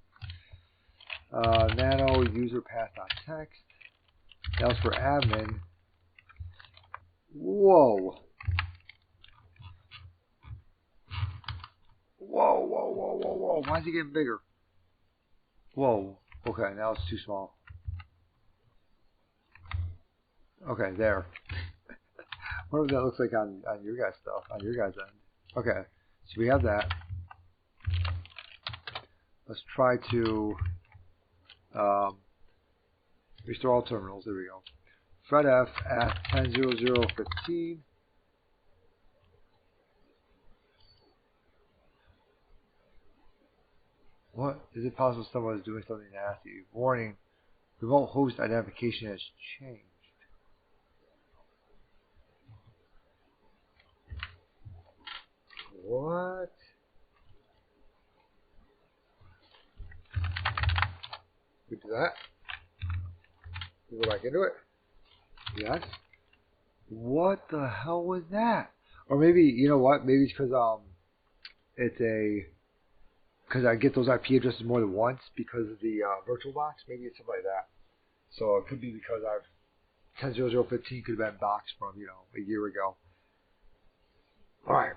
Nano user path.txt. That was for admin. Whoa. Whoa. Why is it getting bigger? Whoa. Okay, now it's too small. Okay, there. What if that looks like on your guys' stuff, on your guys' end? Okay, so we have that. Let's try to restore all terminals. There we go. Fred F at 10.00.15. What? Is it possible someone is doing something nasty? Warning, remote host identification has changed. What? We do that? We go back into it? Yes? What the hell was that? Or maybe, you know what? Maybe it's because because I get those IP addresses more than once because of the VirtualBox. Maybe it's something like that. So it could be because I've 10.00.15 could have been boxed from, you know, a year ago. Alright,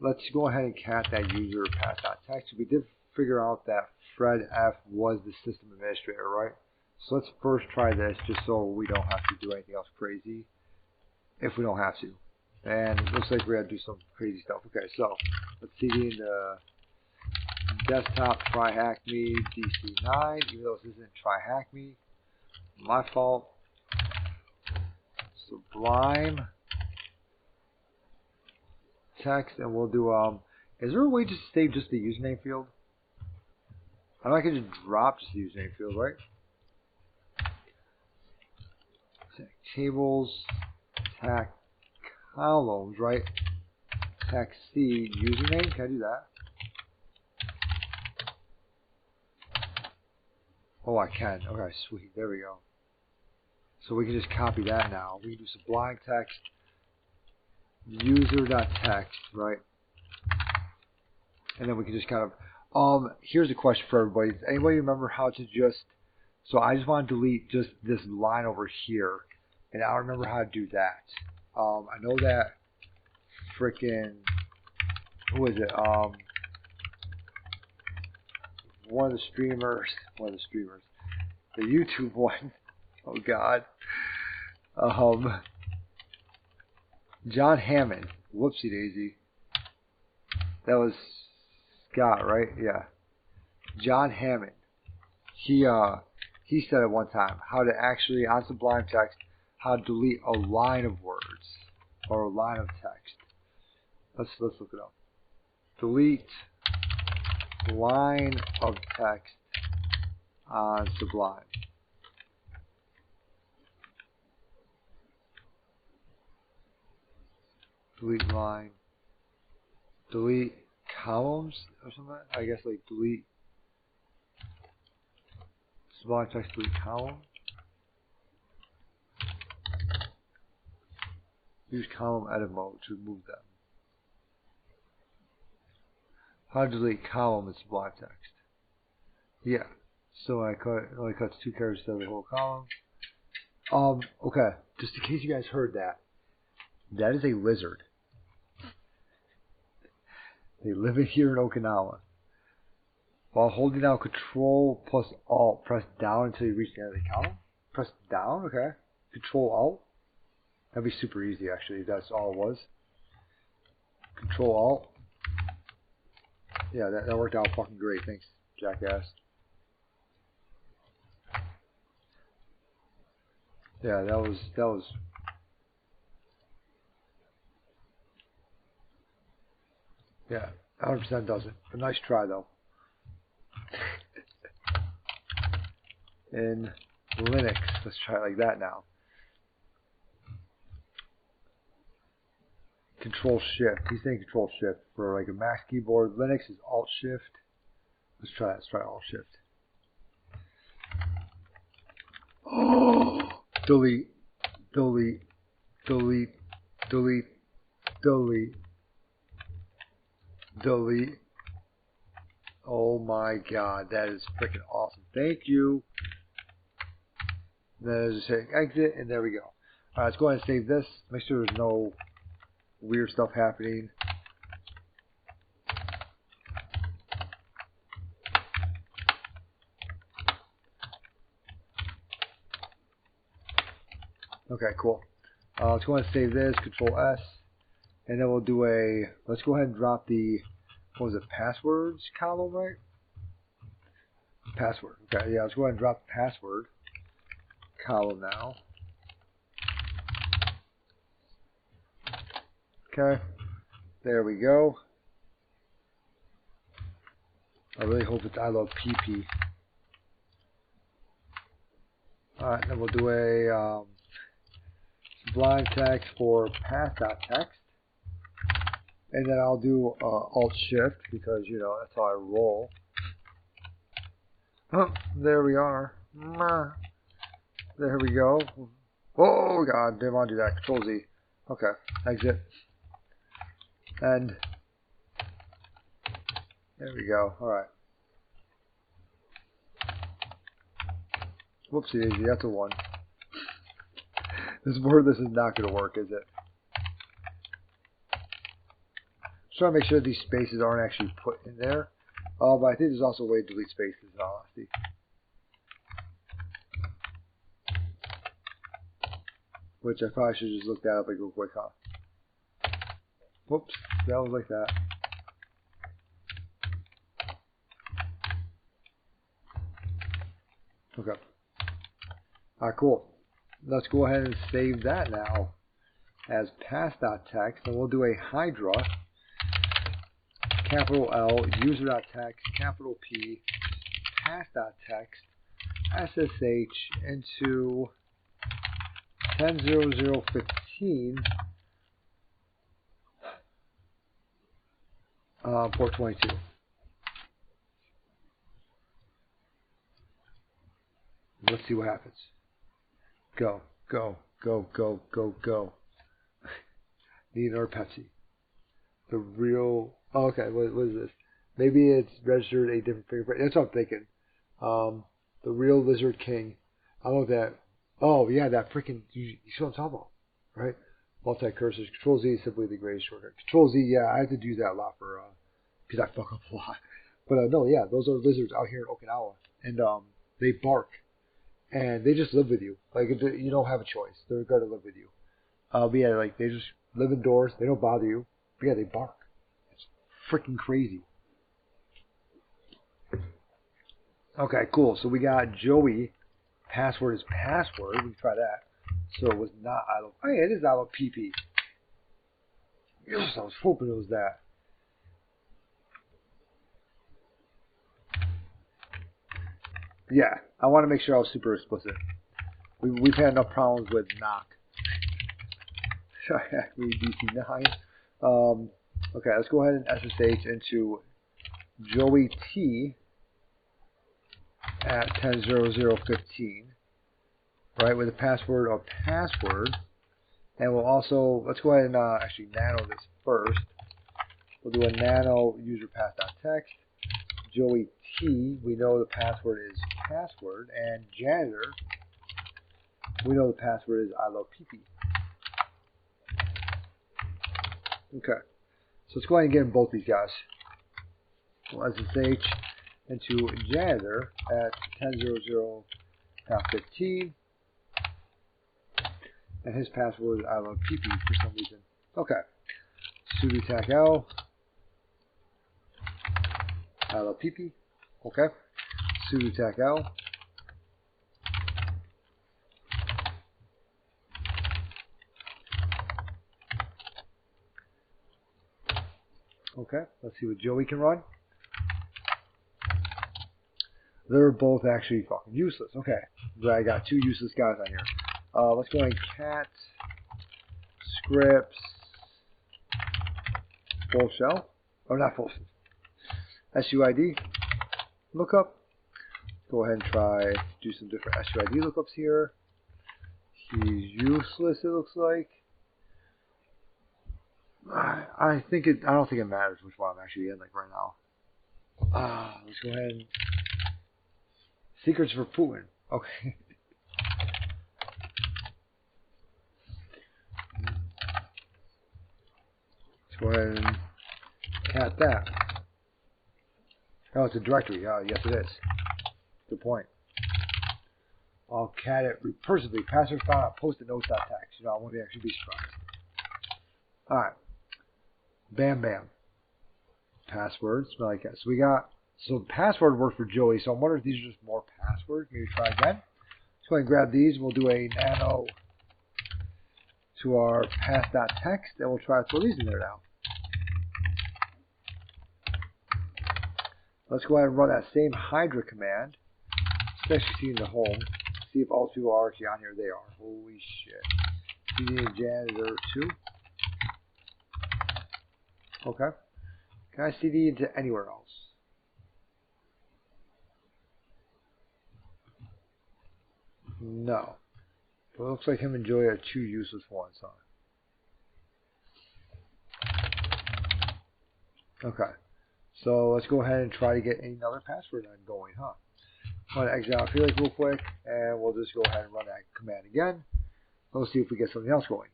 let's go ahead and cat that user path.txt. We did figure out that Fred F was the system administrator, right? So let's first try this just so we don't have to do anything else crazy if we don't have to. And it looks like we're going to do some crazy stuff. Okay, so let's see the desktop try hack me DC9, even though this isn't try hack me. My fault. Sublime text, and we'll do is there a way just to save just the username field? I know I can just drop just the username field, right? Tag tables, tag columns, right? Tag C username. Can I do that? Oh, I can. Okay, sweet. There we go. So we can just copy that now. We can do sublime text user.text, right? And then we can just kind of here's a question for everybody. Does anybody remember how to just so I just want to delete just this line over here, and I don't remember how to do that. I know that freaking who is it? One of the streamers, the YouTube one. Oh God. John Hammond. Whoopsie daisy. That was Scott, right? Yeah. John Hammond. He said it one time how to actually on Sublime Text how to delete a line of words or a line of text. Let's look it up. Delete line of text on Sublime. Delete line. Delete columns or something. I guess like delete Sublime text delete column. Use column edit mode to remove them. How to delete column is block text. Yeah. So it only cuts 2 characters instead of the whole column. Okay. Just in case you guys heard that. That is a lizard. They live here in Okinawa. While holding down Control plus Alt, press down until you reach the end of the column. Press down, okay. Control Alt. That'd be super easy actually, if that's all it was. Control Alt. Yeah, that worked out fucking great. Thanks, jackass. Yeah, that was. Yeah, 100% does it. A nice try though. In Linux, let's try it like that now. Control Shift. He's saying Control Shift for like a Mac keyboard. Linux is Alt Shift. Let's try it. Let's try Alt Shift. Oh, delete, delete, delete, delete, delete, delete. Oh my God, that is freaking awesome. Thank you. Then just say exit, and there we go. All right, let's go ahead and save this. Make sure there's no weird stuff happening. Okay, cool. Let's go ahead and save this. Control S, and then we'll do a. Let's go ahead and drop the. What was it? Passwords column, right? Password. Okay, yeah. Let's go ahead and drop the password column now. Okay, there we go. I really hope it's I love PP. Alright, then we'll do a sublime text for path.text. And then I'll do Alt-Shift because, you know, that's how I roll. Oh, there we are. There we go. Oh, God, didn't want to do that. Control-Z. Okay, exit. And there we go. Alright. Whoopsie daisy, that's a 1. This is not going to work, is it? Just trying to make sure these spaces aren't actually put in there. But I think there's also a way to delete spaces in all honesty. Which I probably should just look that up like real quick, huh? Whoops, that was like that. Okay. Alright, cool. Let's go ahead and save that now as path.text, and we'll do a Hydra, capital L, user.text, capital P, path.text, SSH into 10.00.15, port 22. Let's see what happens. Go, go, go, go, go, go. Need another Pepsi. The real. Oh, okay, what is this? Maybe it's registered a different fingerprint. That's what I'm thinking. The real Lizard King. I don't know that. Oh yeah, that freaking. You see what I'm talking about, right? Multi-cursors. Control Z is simply the greatest shortcut. Control Z, yeah, I have to do that a lot for because I fuck up a lot. But no, yeah, those are lizards out here in Okinawa, and they bark, and they just live with you. Like you don't have a choice; they're gonna live with you. But yeah, like they just live indoors. They don't bother you. But yeah, they bark. It's freaking crazy. Okay, cool. So we got Joey. Password is password. We can try that. So it was not I love. Oh yeah, it is I love PP. Yes, I was hoping it was that. Yeah, I want to make sure I was super explicit. We've had enough problems with knock. Actually, DC9. Okay, let's go ahead and SSH into Joey T at 10.00.15. Right, with a password of password. And we'll also, let's go ahead and actually nano this first. We'll do a nano user path.text. Joey T, we know the password is password. And janitor, we know the password is I love PP. Okay. So let's go ahead and get in both these guys. So SSH into janitor at 10.00.15. And his password is I love PP for some reason. Okay. Sudo tac L. I love PP. Okay. Sudo tac L. Okay. Let's see what Joey can run. They're both actually fucking useless. Okay. I got two useless guys on here. Let's go ahead and cat scripts full shell. Oh, not full. SUID lookup. Go ahead and try do some different SUID lookups here. He's useless, it looks like. I don't think it matters which one I'm actually in like right now. Let's go ahead and secrets for Putin. Okay. Let's go ahead and cat that. Oh, it's a directory. Yes, it is. Good point. I'll cat it recursively. Password found on post-it notes.txt. You know, I won't actually be surprised. Alright. Bam, bam. Passwords. Like that. So we got, so the password worked for Joey. So I'm wondering if these are just more passwords. Maybe try again. Let's go ahead and grab these. We'll do a nano to our path.text. And we'll try to throw these in there now. Let's go ahead and run that same Hydra command. Let's actually see in the home. See if all two are actually on here. They are. Holy shit. CD janitor 2. Okay. Can I CD into anywhere else? No. But it looks like him and Joey are two useless ones, huh? Okay. So let's go ahead and try to get another password going, huh? I'm going to exit out here real quick, and we'll just go ahead and run that command again. We'll see if we get something else going.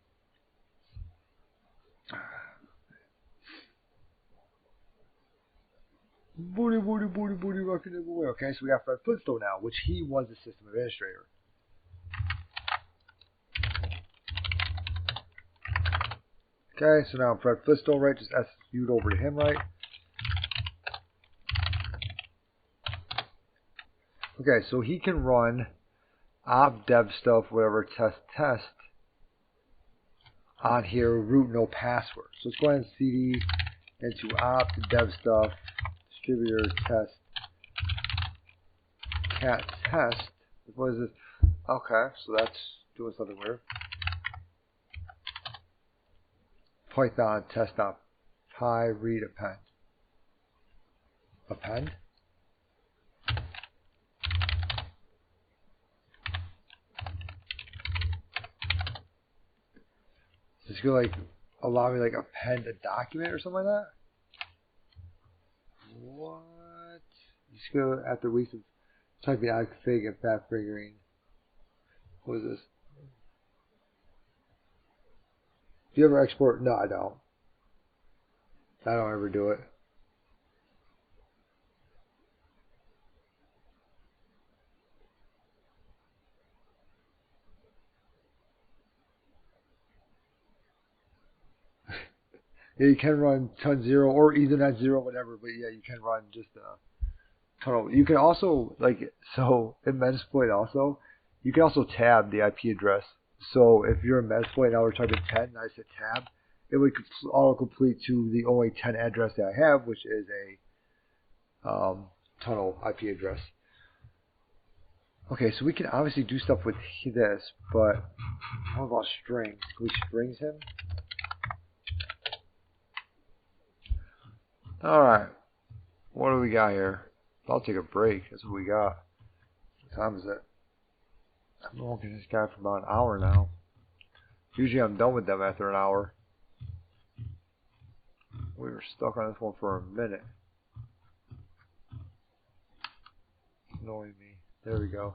Booty, rocking everywhere. Okay, so we got Fred Flintstone now, which he was the system administrator. Okay, so now Fred Flintstone, right? Just SU'd over to him, right? Okay, so he can run op dev stuff, whatever, test on here, root no password. So let's go ahead and cd into op dev stuff, distributor test, cat test. What is this? Okay, so that's doing something weird. Python test.py read append. Append? Is this gonna like allow me like append a document or something like that? What? Just go after weeks of typing config and path figuring. What is this? Do you ever export? No, I don't. I don't ever do it. Yeah, you can run ton 0 or Ethernet 0, whatever, but yeah, you can run just a tunnel. You can also, like, so in Metasploit also, you can also tab the IP address. So if you're in Metasploit now we're typing 10 and I said tab, it would auto-complete to the only 10 address that I have, which is a tunnel IP address. Okay, so we can obviously do stuff with this, but what about strings? Can we strings him? Alright, what do we got here? I'll take a break, that's what we got. What time is it? I've been working with this guy for about an hour now. Usually I'm done with them after an hour. We were stuck on this one for a minute. Annoying me. There we go.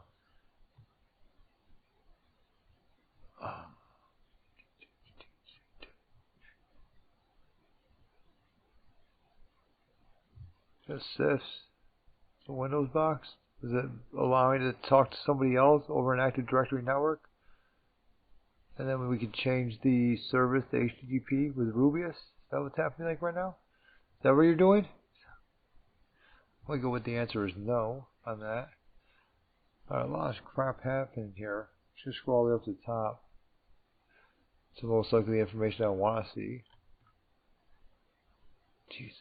Just this. The Windows box. Does it allow me to talk to somebody else over an Active Directory network? And then we can change the service to HTTP with Rubius? Is that what's happening like right now? Is that what you're doing? We go with the answer is no on that. Alright, a lot of crap happening here. Just scroll all the way up to the top. It's most likely the information I want to see. Jesus.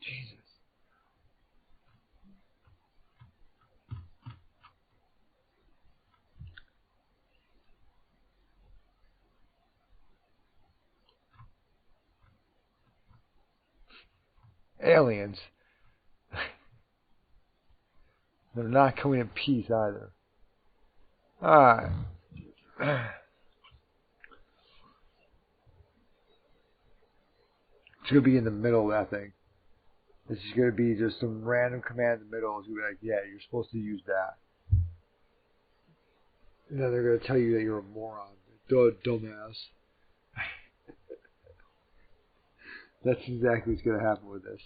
Jesus. Aliens. They're not coming in peace either. Alright. It's going to be in the middle of that thing. This is going to be just some random command in the middle. It's going to be like, yeah, you're supposed to use that. And then they're going to tell you that you're a moron. Duh, dumbass. That's exactly what's going to happen with this.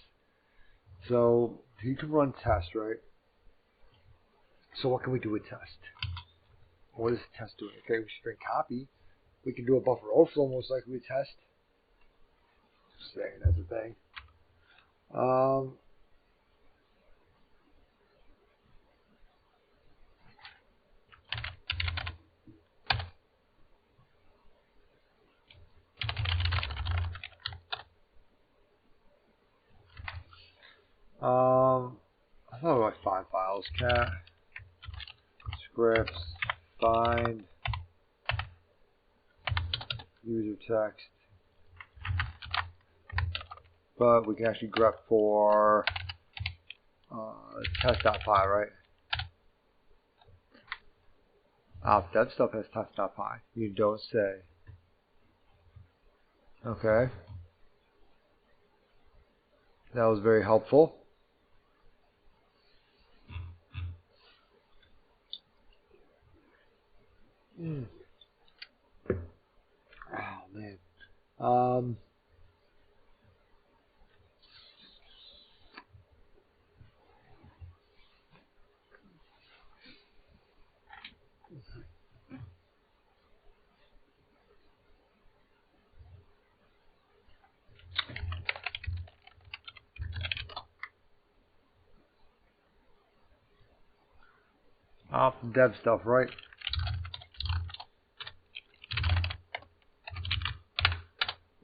So, you can run test, right? So what can we do with test? What is test doing? Okay, we should bring copy. We can do a buffer overflow most likely with test. Just saying, that's a thing. How do I find files? Cat scripts find user text, but we can actually grep for test.py, right? That stuff has test.py. You don't say. Okay. That was very helpful. Oh man. Dev stuff, right?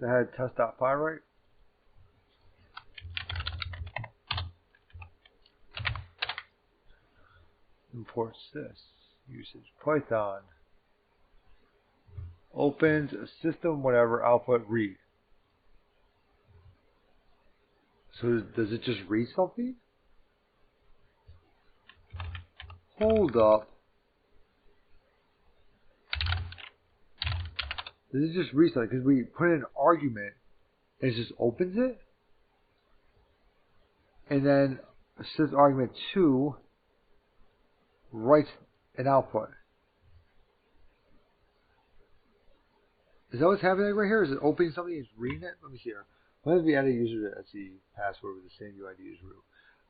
They had test.py, right? Imports this. Usage Python. Opens a system, whatever, output read. So does it just read something? Hold up. Does it just read something? Because we put in an argument and it just opens it. And then sys argument 2 writes an output. Is that what's happening right here? Is it opening something and it's reading it? Let me see here. When have we added a user to Etsy password with the same UID as root?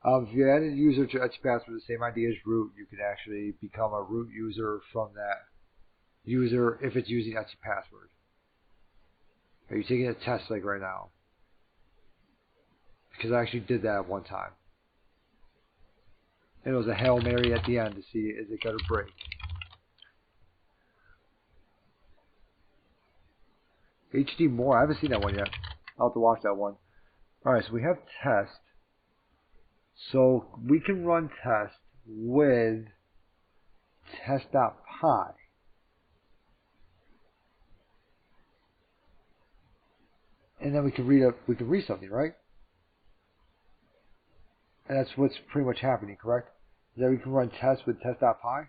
If you added a user to Etsy password with the same ID as root, you can actually become a root user from that user if it's using Etsy password. Are you taking a test like right now? Because I actually did that one time. And it was a Hail Mary at the end to see is it going to break. HD more, I haven't seen that one yet. I'll have to watch that one. Alright, so we have test. So we can run test with test.py. And then we can read something, right? And that's what's pretty much happening, correct? Then we can run test with test.py.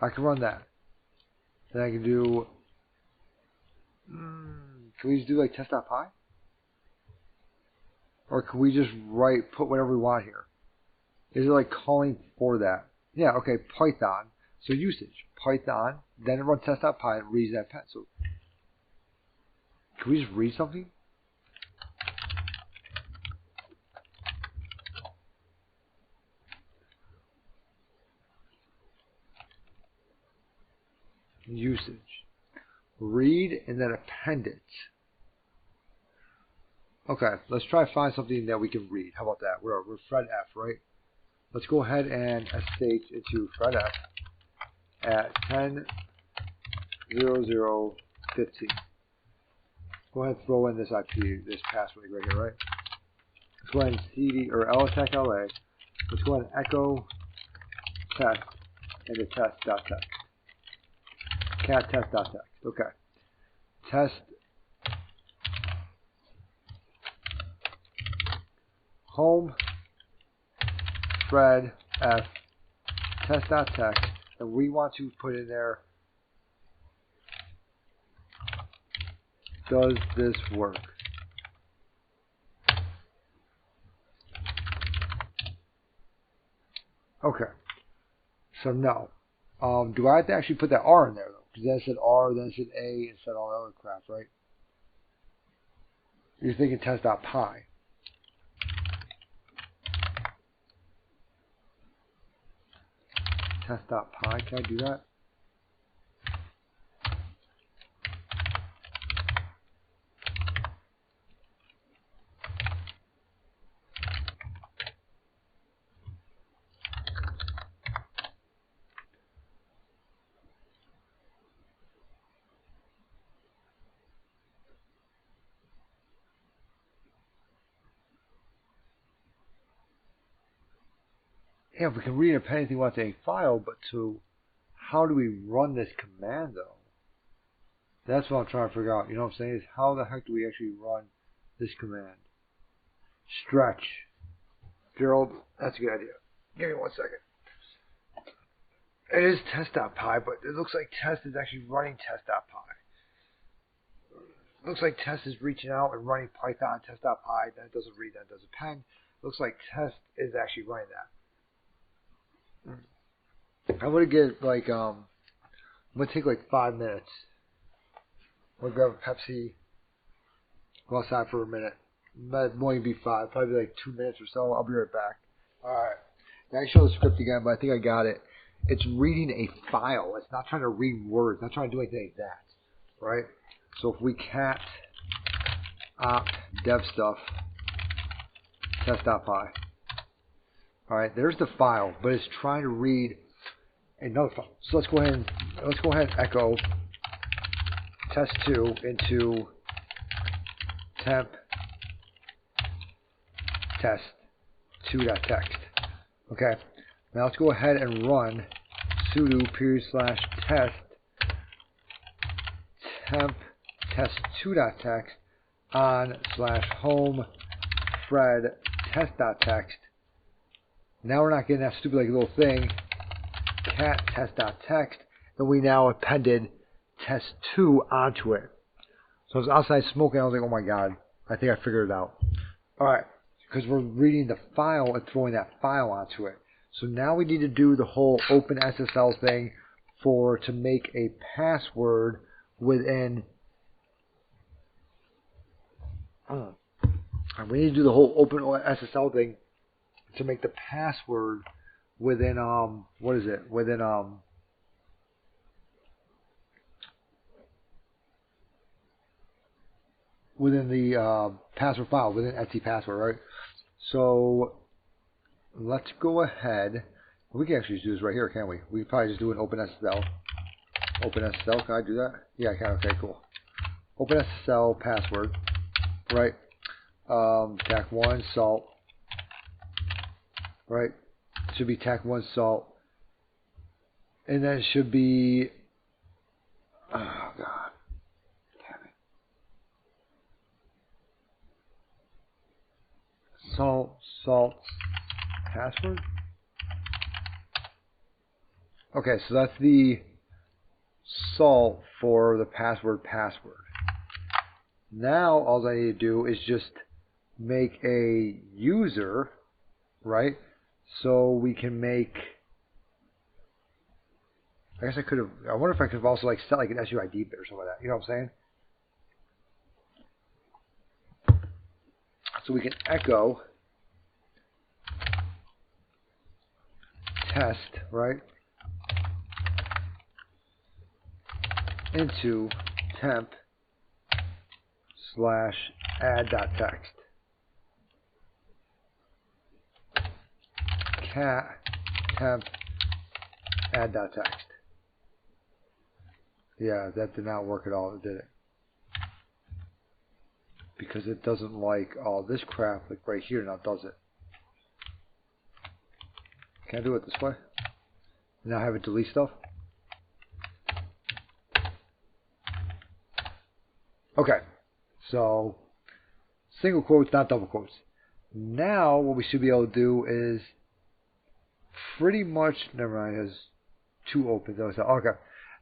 I can run that. Then I can do. Can we just do like test.py? Or can we just put whatever we want here? Is it like calling for that? Yeah, okay, Python. So usage, Python, then it runs test.py and reads that path. So can we just read something? Usage. Read and then append it. Okay, let's try to find something that we can read. How about that? We're Fred F, right? Let's go ahead and SSH into Fred F at 10.00.15. Go ahead and throw in this IP, this password right here, right? Let's go ahead and CD or LSAC LA. Let's go ahead and echo test into test.text. Cat test.text. Okay. Test home Fred F test.text, and we want to put in there, does this work? Okay. So no. Do I have to actually put that R in there though? Because then it said R, then it said A, and said all that other crap, right? You're thinking test.py. Test.py, can I do that? Yeah, we can read and append anything we want to a file, but how do we run this command though? That's what I'm trying to figure out. You know what I'm saying? Is how the heck do we actually run this command? Stretch. Gerald, that's a good idea. Give me 1 second. It is test.py, but it looks like test is actually running test.py. It looks like test is reaching out and running Python test.py, then it doesn't read, then it does append. It looks like test is actually running that. I'm gonna get like I'm gonna take like 5 minutes. I'm gonna grab a Pepsi, go outside for a minute. That won't even be 5, probably like 2 minutes or so. I'll be right back. Alright. Now I show the script again, but I think I got it. It's reading a file. It's not trying to read words, not trying to do anything like that. Right? So if we cat op dev stuff test.py. Alright, there's the file, but it's trying to read another file. So let's go ahead and echo test2 into temp test2.text. Okay, now let's go ahead and run sudo /test temp test2.text on /home Fred test.text. Now we're not getting that stupid like little thing, cat test.text, and we now appended test2 onto it. So I was outside smoking, I was like, oh my god, I think I figured it out. Alright, because we're reading the file and throwing that file onto it. So now we need to do the whole OpenSSL thing to make a password within we need to do the whole OpenSSL thing to make the password within within the password file, within etc password, right? So let's go ahead. We can actually just do this right here, can't we? We can probably just do an OpenSSL. OpenSSL, can I do that? Yeah, I can. Okay, cool. OpenSSL password, right? TAC1 salt, right? It should be TAC1 salt, and then it should be, oh god, damn it, salt password. Okay, so that's the salt for the password. Now all I need to do is just make a user, right? So we can make, I guess I could have, I wonder if I could have also like set like an SUID bit or something like that. You know what I'm saying? So we can echo test, right, into temp / add.text. Cat temp add.text. Yeah, that did not work at all, did it? Because it doesn't like all this crap like right here now, does it? Can I do it this way? Now have it delete stuff? Okay, so single quotes, not double quotes. Now what we should be able to do is pretty much, never mind, it has two opens. Okay,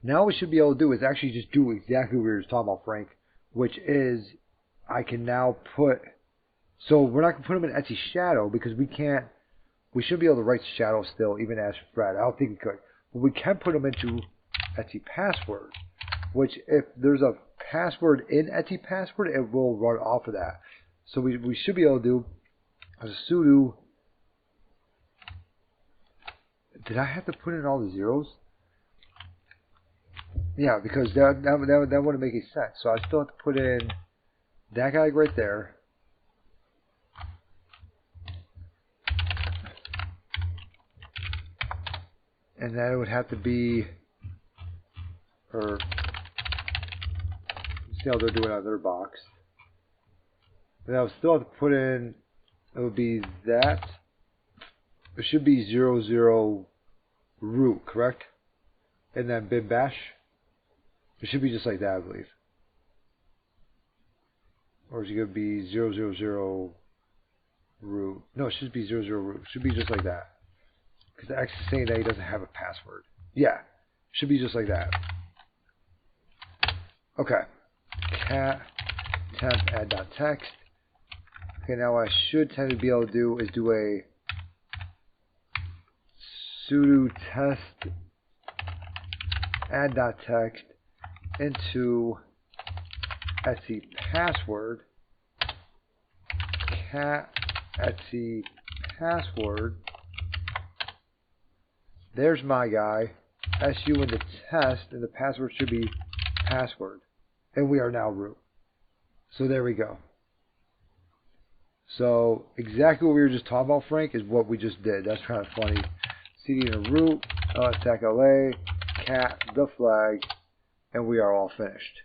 now what we should be able to do is actually just do exactly what we were just talking about, Frank, which is I can now put, so we're not going to put them in Etsy Shadow because we can't, we should be able to write Shadow still, even as Fred. I don't think we could. But we can put them into Etsy Password, which if there's a password in Etsy Password, it will run off of that. So we should be able to do a sudo. Did I have to put in all the zeros? Yeah, because that wouldn't make any sense. So I still have to put in that guy right there. And then it would have to be, or see how they're doing on their box. And I would still have to put in, it would be that. It should be 00 root, correct? And then bin bash. It should be just like that, I believe. Or is it going to be 000 root? No, it should be 00 root. It should be just like that. Because the X is saying that he doesn't have a password. Yeah, should be just like that. Okay. Cat temp add.text. Okay, now what I should tend to be able to do is do a sudo test add.text into Etsy password. Cat Etsy password. There's my guy. SU into test, and the password should be password. And we are now root. So there we go. So exactly what we were just talking about, Frank, is what we just did. That's kind of funny. CD in a root, stack LA, cat, the flag, and we are all finished.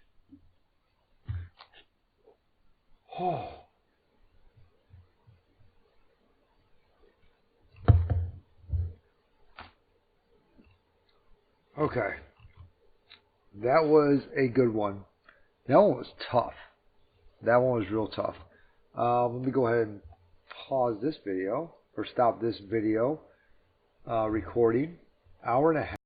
Oh. Okay. That was a good one. That one was tough. That one was real tough. Let me go ahead and pause this video, or stop this video recording. Hour and a half.